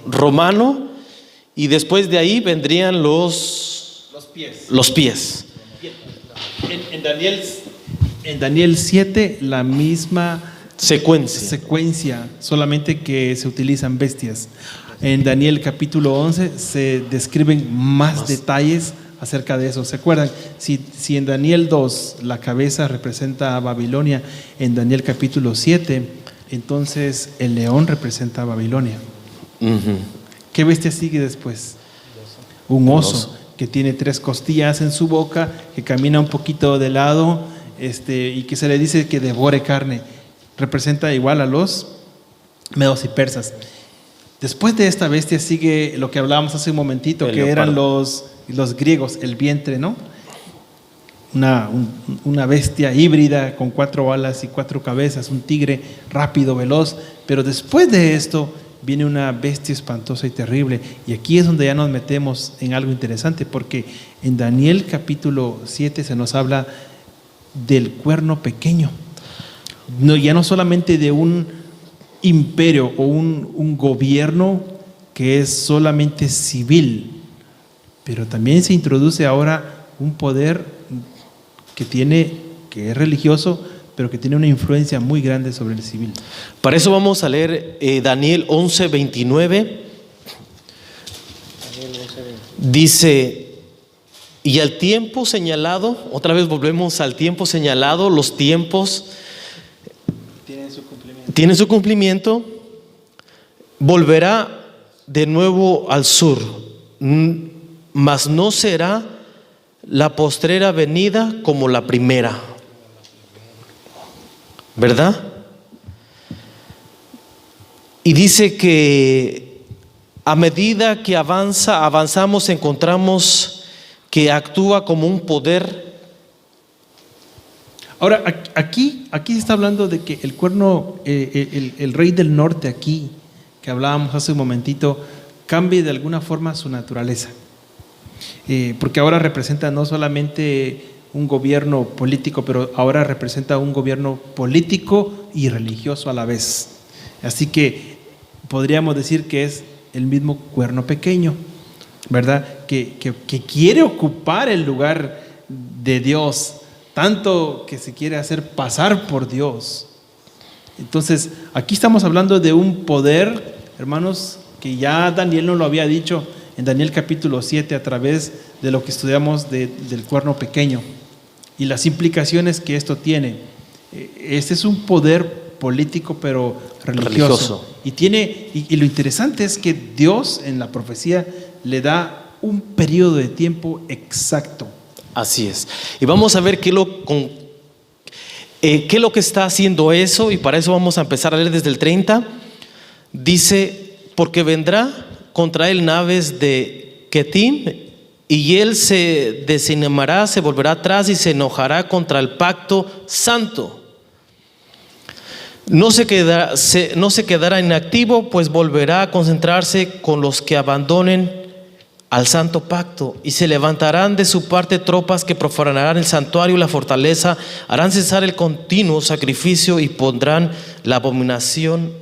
romano, y después de ahí vendrían los pies. En Daniel 7 la misma secuencia, solamente que se utilizan bestias. En Daniel capítulo 11 se describen más detalles acerca de eso. ¿Se acuerdan? Si en Daniel 2 la cabeza representa a Babilonia, en Daniel capítulo 7, entonces el león representa a Babilonia. ¿Qué bestia sigue después? Un oso que tiene 3 costillas en su boca, que camina un poquito de lado, y que se le dice que devore carne. Representa igual a los medos y persas. Después de esta bestia sigue lo que hablábamos hace un momentito, que eran los griegos, el vientre, ¿no? Una bestia híbrida con 4 alas y 4 cabezas, un tigre rápido, veloz. Pero después de esto viene una bestia espantosa y terrible. Y aquí es donde ya nos metemos en algo interesante, porque en Daniel capítulo 7 se nos habla del cuerno pequeño. No, ya no solamente de un imperio o un gobierno que es solamente civil, pero también se introduce ahora un poder que es religioso, pero que tiene una influencia muy grande sobre el civil. Para eso vamos a leer Daniel 11:29. Dice: y al tiempo señalado, otra vez volvemos al tiempo señalado, los tiempos tienen su cumplimiento, volverá de nuevo al sur, mas no será la postrera venida como la primera. ¿Verdad? Y dice que a medida que avanzamos, encontramos que actúa como un poder. Ahora, aquí se está hablando de que el cuerno, el rey del norte aquí, que hablábamos hace un momentito, cambie de alguna forma su naturaleza. Porque ahora representa no solamente un gobierno político, pero ahora representa un gobierno político y religioso a la vez. Así que podríamos decir que es el mismo cuerno pequeño, ¿verdad? Que quiere ocupar el lugar de Dios, tanto que se quiere hacer pasar por Dios. Entonces, aquí estamos hablando de un poder, hermanos, que ya Daniel nos lo había dicho en Daniel capítulo 7 a través de lo que estudiamos del cuerno pequeño y las implicaciones que esto tiene. Este es un poder político pero religioso. Y lo interesante es que Dios en la profecía le da un periodo de tiempo exacto. Así es. Y vamos a ver qué es lo que está haciendo eso, y para eso vamos a empezar a leer desde el 30. Dice: porque vendrá contra él naves de Ketim, y él se desanimará, se volverá atrás y se enojará contra el pacto santo. No se quedará inactivo, pues volverá a concentrarse con los que abandonen al santo pacto, y se levantarán de su parte tropas que profanarán el santuario y la fortaleza, harán cesar el continuo sacrificio y pondrán la abominación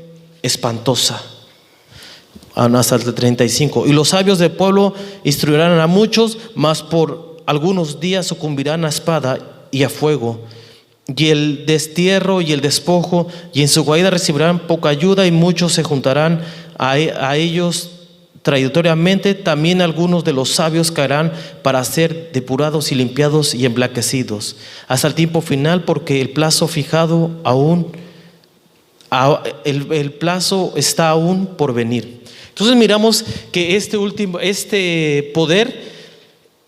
espantosa. Hasta el 35. Y los sabios del pueblo instruirán a muchos, mas por algunos días sucumbirán a espada y a fuego, y el destierro y el despojo, y en su guarida recibirán poca ayuda, y muchos se juntarán a ellos traitoriamente. También algunos de los sabios caerán para ser depurados y limpiados y emblanquecidos hasta el tiempo final, porque el plazo fijado el plazo está aún por venir. Entonces miramos que este poder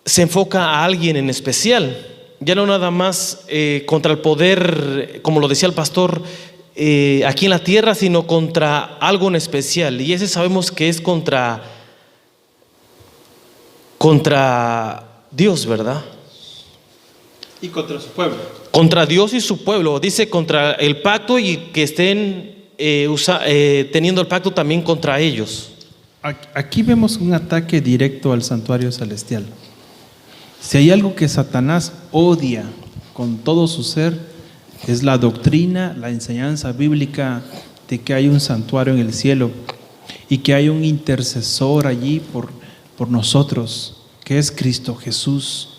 se enfoca a alguien en especial, ya no nada más contra el poder, como lo decía el pastor, aquí en la tierra, sino contra algo en especial, y ese sabemos que es contra Dios, ¿verdad? Y contra su pueblo. Contra Dios y su pueblo. Dice contra el pacto, y que estén teniendo el pacto también contra ellos. Aquí vemos un ataque directo al santuario celestial. Si hay algo que Satanás odia con todo su ser, es la doctrina, la enseñanza bíblica de que hay un santuario en el cielo y que hay un intercesor allí por nosotros, que es Cristo Jesús.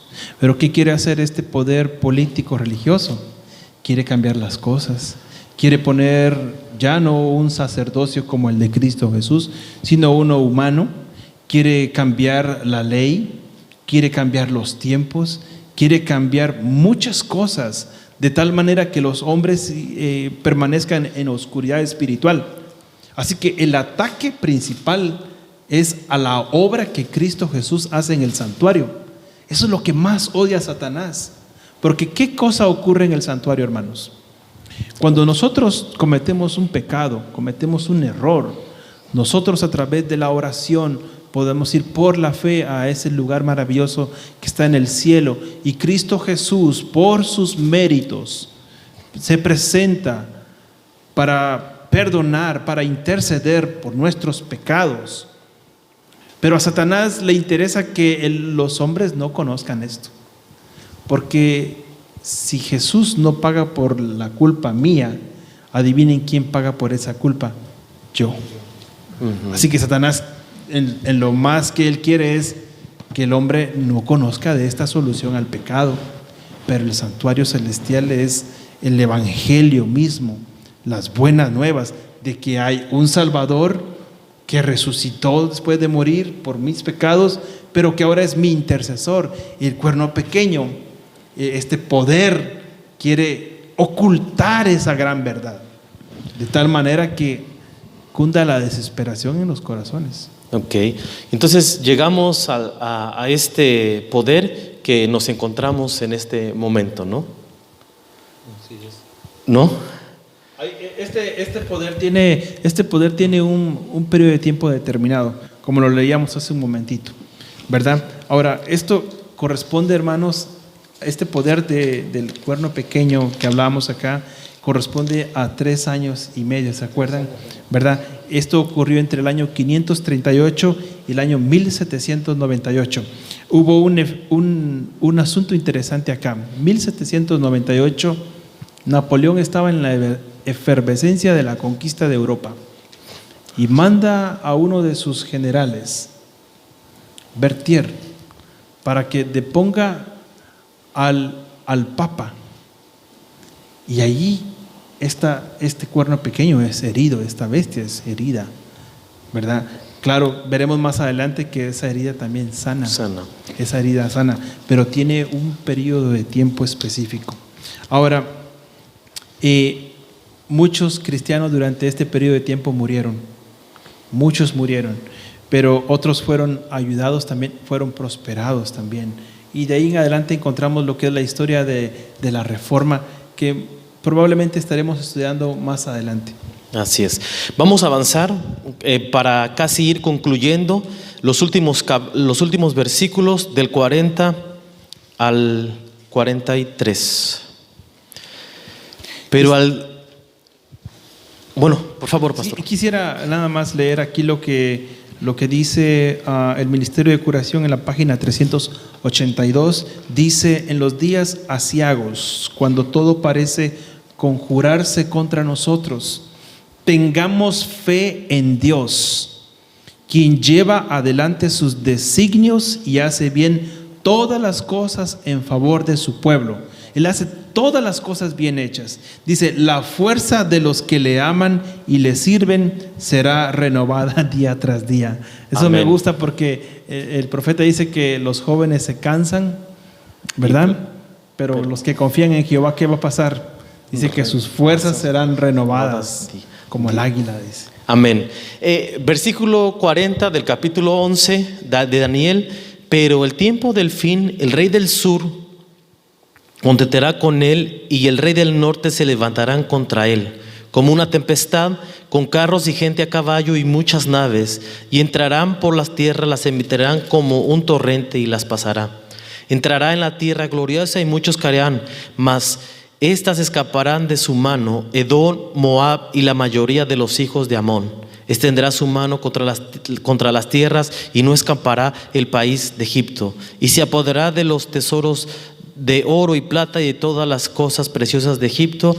Pero ¿qué quiere hacer este poder político religioso? Quiere cambiar las cosas, quiere poner ya no un sacerdocio como el de Cristo Jesús, sino uno humano. Quiere cambiar la ley, quiere cambiar los tiempos, quiere cambiar muchas cosas, de tal manera que los hombres permanezcan en oscuridad espiritual. Así que el ataque principal es a la obra que Cristo Jesús hace en el santuario. Eso es lo que más odia a Satanás. Porque ¿qué cosa ocurre en el santuario, hermanos? Cuando nosotros cometemos un pecado, cometemos un error, nosotros a través de la oración podemos ir por la fe a ese lugar maravilloso que está en el cielo, y Cristo Jesús, por sus méritos, se presenta para perdonar, para interceder por nuestros pecados. Pero a Satanás le interesa que los hombres no conozcan esto, porque si Jesús no paga por la culpa mía, adivinen quién paga por esa culpa, yo. Así que Satanás, en lo más que él quiere es que el hombre no conozca de esta solución al pecado, pero el santuario celestial es el evangelio mismo, las buenas nuevas de que hay un Salvador que resucitó después de morir por mis pecados, pero que ahora es mi intercesor. Y el cuerno pequeño, este poder, quiere ocultar esa gran verdad, de tal manera que cunda la desesperación en los corazones. Ok, entonces llegamos a este poder que nos encontramos en este momento, ¿no? ¿No? Este poder tiene un periodo de tiempo determinado, como lo leíamos hace un momentito, ¿verdad? Ahora, esto corresponde, hermanos, este poder del cuerno pequeño que hablábamos acá, corresponde a 3 años y medio, ¿se acuerdan? ¿Verdad? Esto ocurrió entre el año 538 y el año 1798. Hubo un asunto interesante acá. 1798, Napoleón estaba en la efervescencia de la conquista de Europa y manda a uno de sus generales, Berthier, para que deponga al Papa. Y allí este cuerno pequeño es herido, esta bestia es herida, ¿verdad? Claro, veremos más adelante que esa herida también sana. Esa herida sana, pero tiene un periodo de tiempo específico. Ahora, muchos cristianos durante este periodo de tiempo murieron, muchos murieron, pero otros fueron ayudados también, fueron prosperados también. Y de ahí en adelante encontramos lo que es la historia de la Reforma, que probablemente estaremos estudiando más adelante. Así es. Vamos a avanzar para casi ir concluyendo los últimos versículos del 40 al 43. Pero bueno, por favor, pastor. Sí, quisiera nada más leer aquí lo que dice el Ministerio de Curación en la página 382. Dice: en los días aciagos, cuando todo parece conjurarse contra nosotros, tengamos fe en Dios, quien lleva adelante sus designios y hace bien todas las cosas en favor de su pueblo. Él hace todas las cosas bien hechas. Dice: la fuerza de los que le aman y le sirven será renovada día tras día. Eso Amén. Me gusta porque el profeta dice que los jóvenes se cansan, ¿verdad? Pero los que confían en Jehová, ¿qué va a pasar? Dice que sus fuerzas serán renovadas como el águila, dice. Amén. Versículo 40 del capítulo 11 de Daniel. Pero el tiempo del fin, el rey del sur contentará con él, y el rey del norte se levantarán contra él, como una tempestad, con carros y gente a caballo y muchas naves, y entrarán por las tierras, las emitirán como un torrente y las pasará. Entrará en la tierra gloriosa y muchos caerán, mas estas escaparán de su mano, Edom, Moab y la mayoría de los hijos de Amón. Extenderá su mano contra las tierras y no escapará el país de Egipto, y se apoderará de los tesoros de oro y plata y de todas las cosas preciosas de Egipto,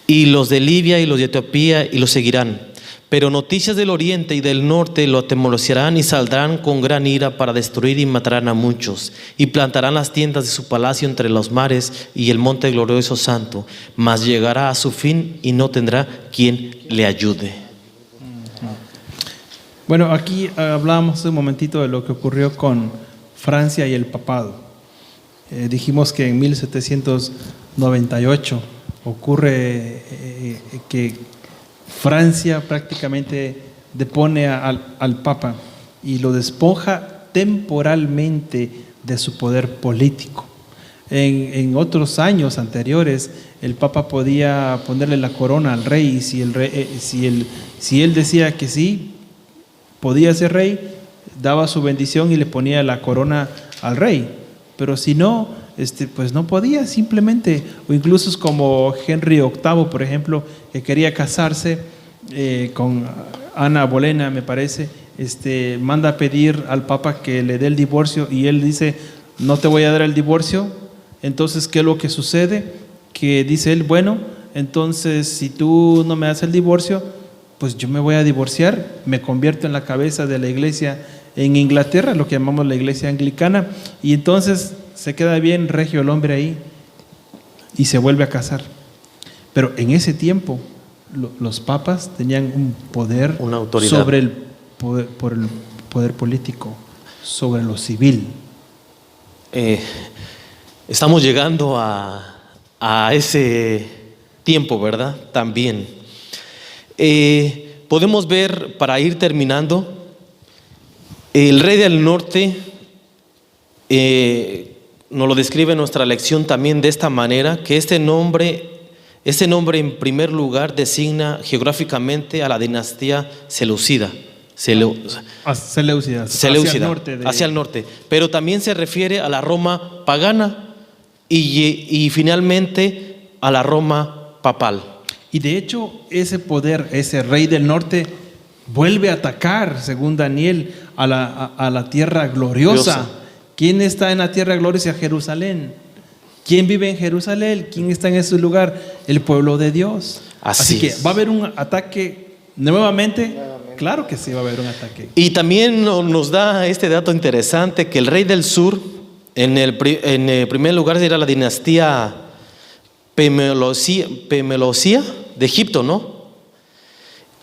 y los de Libia y los de Etiopía, y los seguirán. Pero noticias del oriente y del norte lo atemorizarán y saldrán con gran ira para destruir y matarán a muchos, y plantarán las tiendas de su palacio entre los mares y el monte glorioso santo, mas llegará a su fin y no tendrá quien le ayude. Bueno, aquí hablábamos hace un momentito de lo que ocurrió con Francia y el papado. Dijimos que en 1798 ocurre que Francia prácticamente depone al Papa y lo despoja temporalmente de su poder político. En otros años anteriores, el Papa podía ponerle la corona al rey, y si él decía que sí, podía ser rey, daba su bendición y le ponía la corona al rey. Pero si no, pues no podía simplemente. O incluso es como Henry VIII, por ejemplo, que quería casarse con Ana Bolena, me parece, manda a pedir al Papa que le dé el divorcio, y él dice: no te voy a dar el divorcio, Entonces, ¿qué es lo que sucede? Que dice él, bueno, entonces si tú no me das el divorcio, pues yo me voy a divorciar, me convierto en la cabeza de la iglesia en Inglaterra, lo que llamamos la iglesia anglicana, y entonces se queda bien regio el hombre ahí y se vuelve a casar. Pero en ese tiempo los papas tenían un poder, una autoridad sobre el poder político, sobre lo civil. Estamos llegando a ese tiempo, ¿verdad? También. Podemos ver, para ir terminando, el rey del norte nos lo describe en nuestra lección también de esta manera, que este nombre en primer lugar designa geográficamente a la dinastía seleucida. Seleucida, hacia el norte, pero también se refiere a la Roma pagana y finalmente a la Roma papal. Y de hecho ese poder, ese rey del norte vuelve a atacar, según Daniel, a la tierra gloriosa. ¿Quién está en la tierra gloriosa? Jerusalén. ¿Quién vive en Jerusalén? ¿Quién está en ese lugar? El pueblo de Dios. Así que va a haber un ataque nuevamente. Claro que sí va a haber un ataque. Y también nos da este dato interesante, que el rey del sur, en el primer lugar era la dinastía Pemelosía de Egipto, ¿no?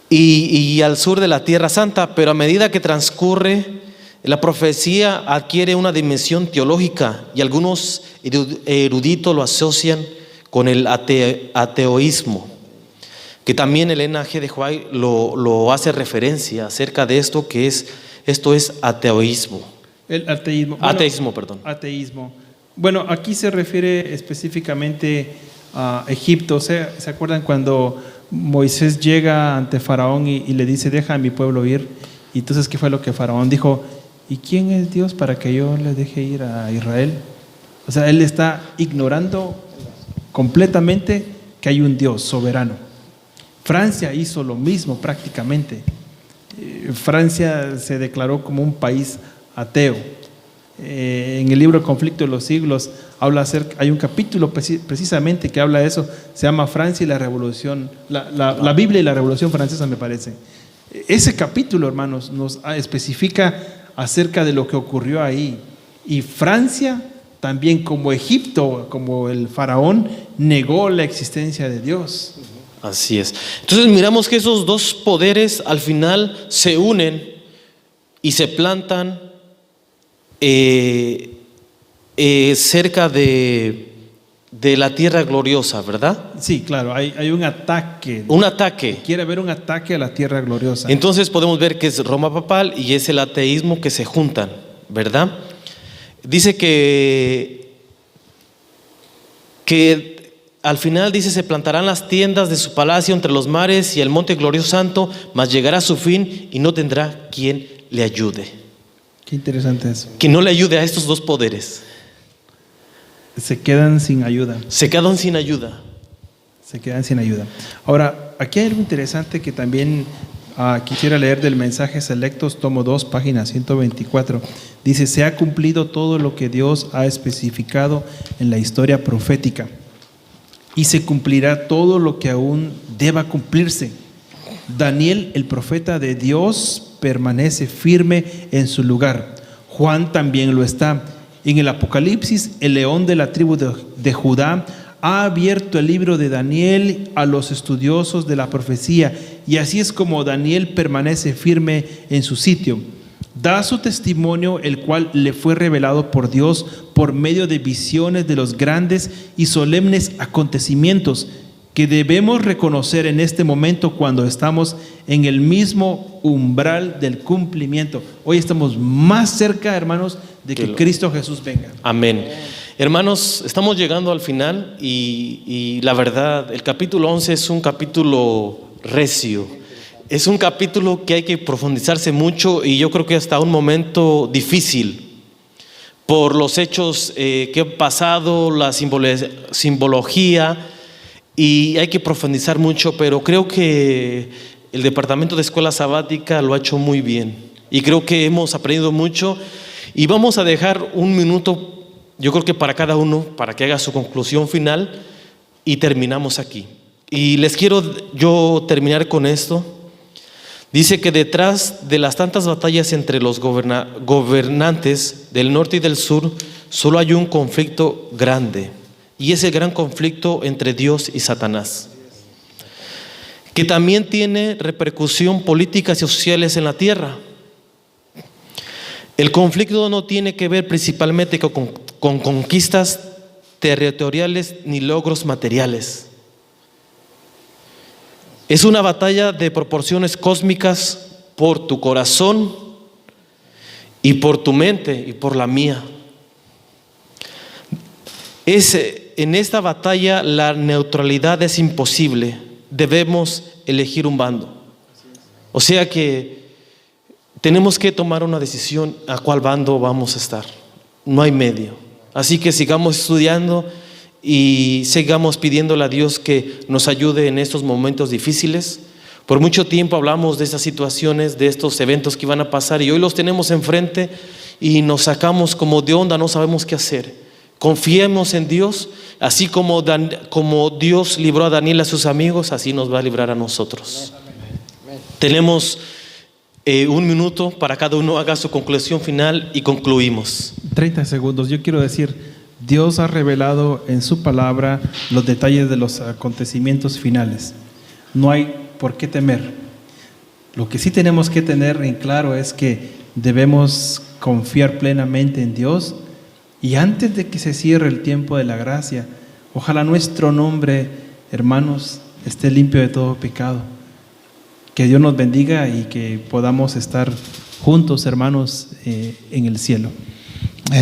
Y al sur de la Tierra Santa, pero a medida que transcurre, la profecía adquiere una dimensión teológica y algunos eruditos lo asocian con el ateísmo, que también Elena G. de White lo hace referencia acerca de esto, que esto es ateísmo. El ateísmo. Ateísmo. Bueno, aquí se refiere específicamente a Egipto. ¿Se acuerdan cuando Moisés llega ante Faraón y le dice, deja a mi pueblo ir? Y entonces, ¿qué fue lo que Faraón dijo? ¿Y quién es Dios para que yo le deje ir a Israel? O sea, él está ignorando completamente que hay un Dios soberano. Francia hizo lo mismo prácticamente. Francia se declaró como un país ateo. En el libro El conflicto de los siglos hay un capítulo precisamente que habla de eso, se llama Francia y la revolución, la Biblia y la revolución francesa, me parece. Ese capítulo, hermanos, nos especifica acerca de lo que ocurrió ahí. Y Francia, también como Egipto, como el faraón, negó la existencia de Dios. Así es. Entonces miramos que esos dos poderes al final se unen y se plantan cerca de la tierra gloriosa, ¿verdad? Sí, claro, hay un ataque. Un ataque. Quiere haber un ataque a la tierra gloriosa. Entonces podemos ver que es Roma papal y es el ateísmo que se juntan, ¿verdad? Dice que al final dice, se plantarán las tiendas de su palacio entre los mares y el monte glorioso santo, mas llegará a su fin y no tendrá quien le ayude. Qué interesante eso. Que no le ayude a estos dos poderes. Se quedan sin ayuda. Se quedan sin ayuda. Se quedan sin ayuda. Ahora, aquí hay algo interesante que también quisiera leer del Mensajes Selectos, tomo 2, página 124. Dice, se ha cumplido todo lo que Dios ha especificado en la historia profética y se cumplirá todo lo que aún deba cumplirse. Daniel, el profeta de Dios, permanece firme en su lugar. Juan también lo está. En el Apocalipsis, el león de la tribu de Judá ha abierto el libro de Daniel a los estudiosos de la profecía, y así es como Daniel permanece firme en su sitio. Da su testimonio, el cual le fue revelado por Dios por medio de visiones de los grandes y solemnes acontecimientos que debemos reconocer en este momento cuando estamos en el mismo umbral del cumplimiento. Hoy estamos más cerca, hermanos, de que Cristo Jesús venga. Amén. Hermanos, estamos llegando al final y la verdad, el capítulo 11 es un capítulo recio. Es un capítulo que hay que profundizarse mucho y yo creo que hasta un momento difícil por los hechos que han pasado, la simbología, y hay que profundizar mucho, pero creo que el Departamento de Escuela Sabática lo ha hecho muy bien y creo que hemos aprendido mucho y vamos a dejar un minuto yo creo que para cada uno, para que haga su conclusión final y terminamos aquí. Y les quiero yo terminar con esto. Dice que detrás de las tantas batallas entre los gobernantes del norte y del sur, solo hay un conflicto grande, y es el gran conflicto entre Dios y Satanás, que también tiene repercusión políticas y sociales en la tierra. El conflicto no tiene que ver principalmente con conquistas territoriales ni logros materiales. Es una batalla de proporciones cósmicas por tu corazón y por tu mente y por la mía. En esta batalla la neutralidad es imposible. Debemos elegir un bando. O sea que tenemos que tomar una decisión a cuál bando vamos a estar. No hay medio. Así que sigamos estudiando y sigamos pidiéndole a Dios que nos ayude en estos momentos difíciles. Por mucho tiempo hablamos de estas situaciones, de estos eventos que iban a pasar, y hoy los tenemos enfrente y nos sacamos como de onda, no sabemos qué hacer. Confiemos en Dios, así como Dios libró a Daniel y a sus amigos, así nos va a librar a nosotros. Tenemos 1 minuto para cada uno haga su conclusión final y concluimos. 30 segundos. Yo quiero decir, Dios ha revelado en su palabra los detalles de los acontecimientos finales. No hay por qué temer. Lo que sí tenemos que tener en claro es que debemos confiar plenamente en Dios, y antes de que se cierre el tiempo de la gracia, ojalá nuestro nombre, hermanos, esté limpio de todo pecado. Que Dios nos bendiga y que podamos estar juntos, hermanos, en el cielo.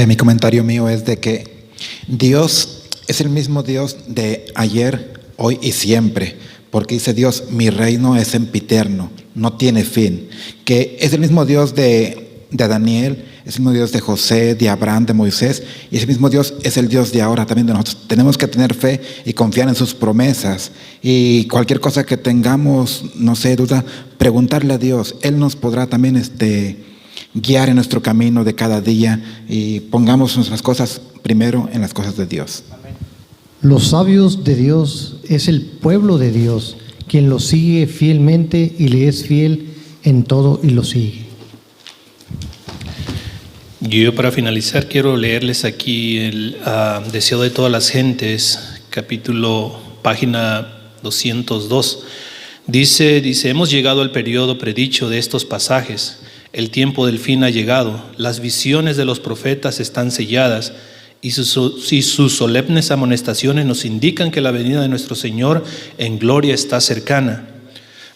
Mi comentario mío es de que Dios es el mismo Dios de ayer, hoy y siempre, porque dice Dios, mi reino es sempiterno, no tiene fin, que es el mismo Dios de Daniel, es el mismo Dios de José, de Abraham, de Moisés, y ese mismo Dios es el Dios de ahora también de nosotros. Tenemos que tener fe y confiar en sus promesas, y cualquier cosa que tengamos, no sé, duda, preguntarle a Dios. Él nos podrá también guiar en nuestro camino de cada día, y pongamos nuestras cosas primero en las cosas de Dios. Los sabios de Dios es el pueblo de Dios, quien lo sigue fielmente y le es fiel en todo y lo sigue. Yo para finalizar quiero leerles aquí el Deseo de todas las gentes, página 202. Dice, hemos llegado al periodo predicho de estos pasajes. El tiempo del fin ha llegado. Las visiones de los profetas están selladas, y sus solemnes amonestaciones nos indican que la venida de nuestro Señor en gloria está cercana.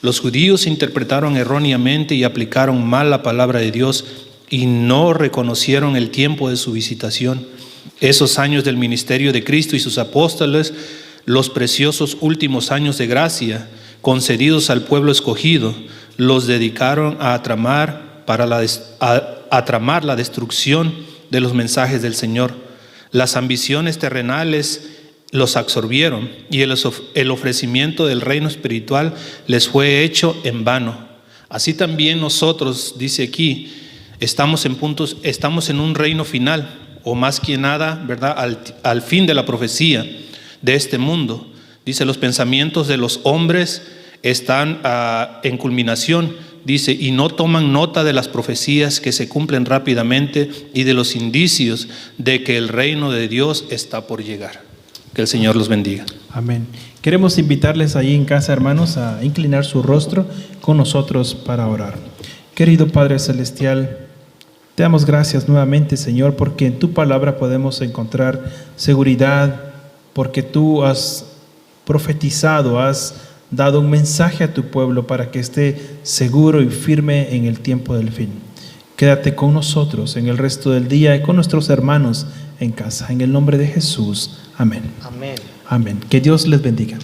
Los judíos interpretaron erróneamente y aplicaron mal la palabra de Dios y no reconocieron el tiempo de su visitación. Esos años del ministerio de Cristo y sus apóstoles, los preciosos últimos años de gracia concedidos al pueblo escogido, los dedicaron a tramar la destrucción de los mensajes del Señor. Las ambiciones terrenales los absorbieron, y el ofrecimiento del reino espiritual les fue hecho en vano. Así también nosotros, dice aquí, estamos en un reino final, o más que nada, ¿verdad?, al fin de la profecía de este mundo. Dice, los pensamientos de los hombres están en culminación, dice, y no toman nota de las profecías que se cumplen rápidamente y de los indicios de que el reino de Dios está por llegar. Que el Señor los bendiga. Amén. Queremos invitarles ahí en casa, hermanos, a inclinar su rostro con nosotros para orar. Querido Padre Celestial, te damos gracias nuevamente, Señor, porque en tu palabra podemos encontrar seguridad, porque tú has profetizado, has dado un mensaje a tu pueblo para que esté seguro y firme en el tiempo del fin. Quédate con nosotros en el resto del día y con nuestros hermanos en casa. En el nombre de Jesús. Amén. Amén. Amén. Que Dios les bendiga.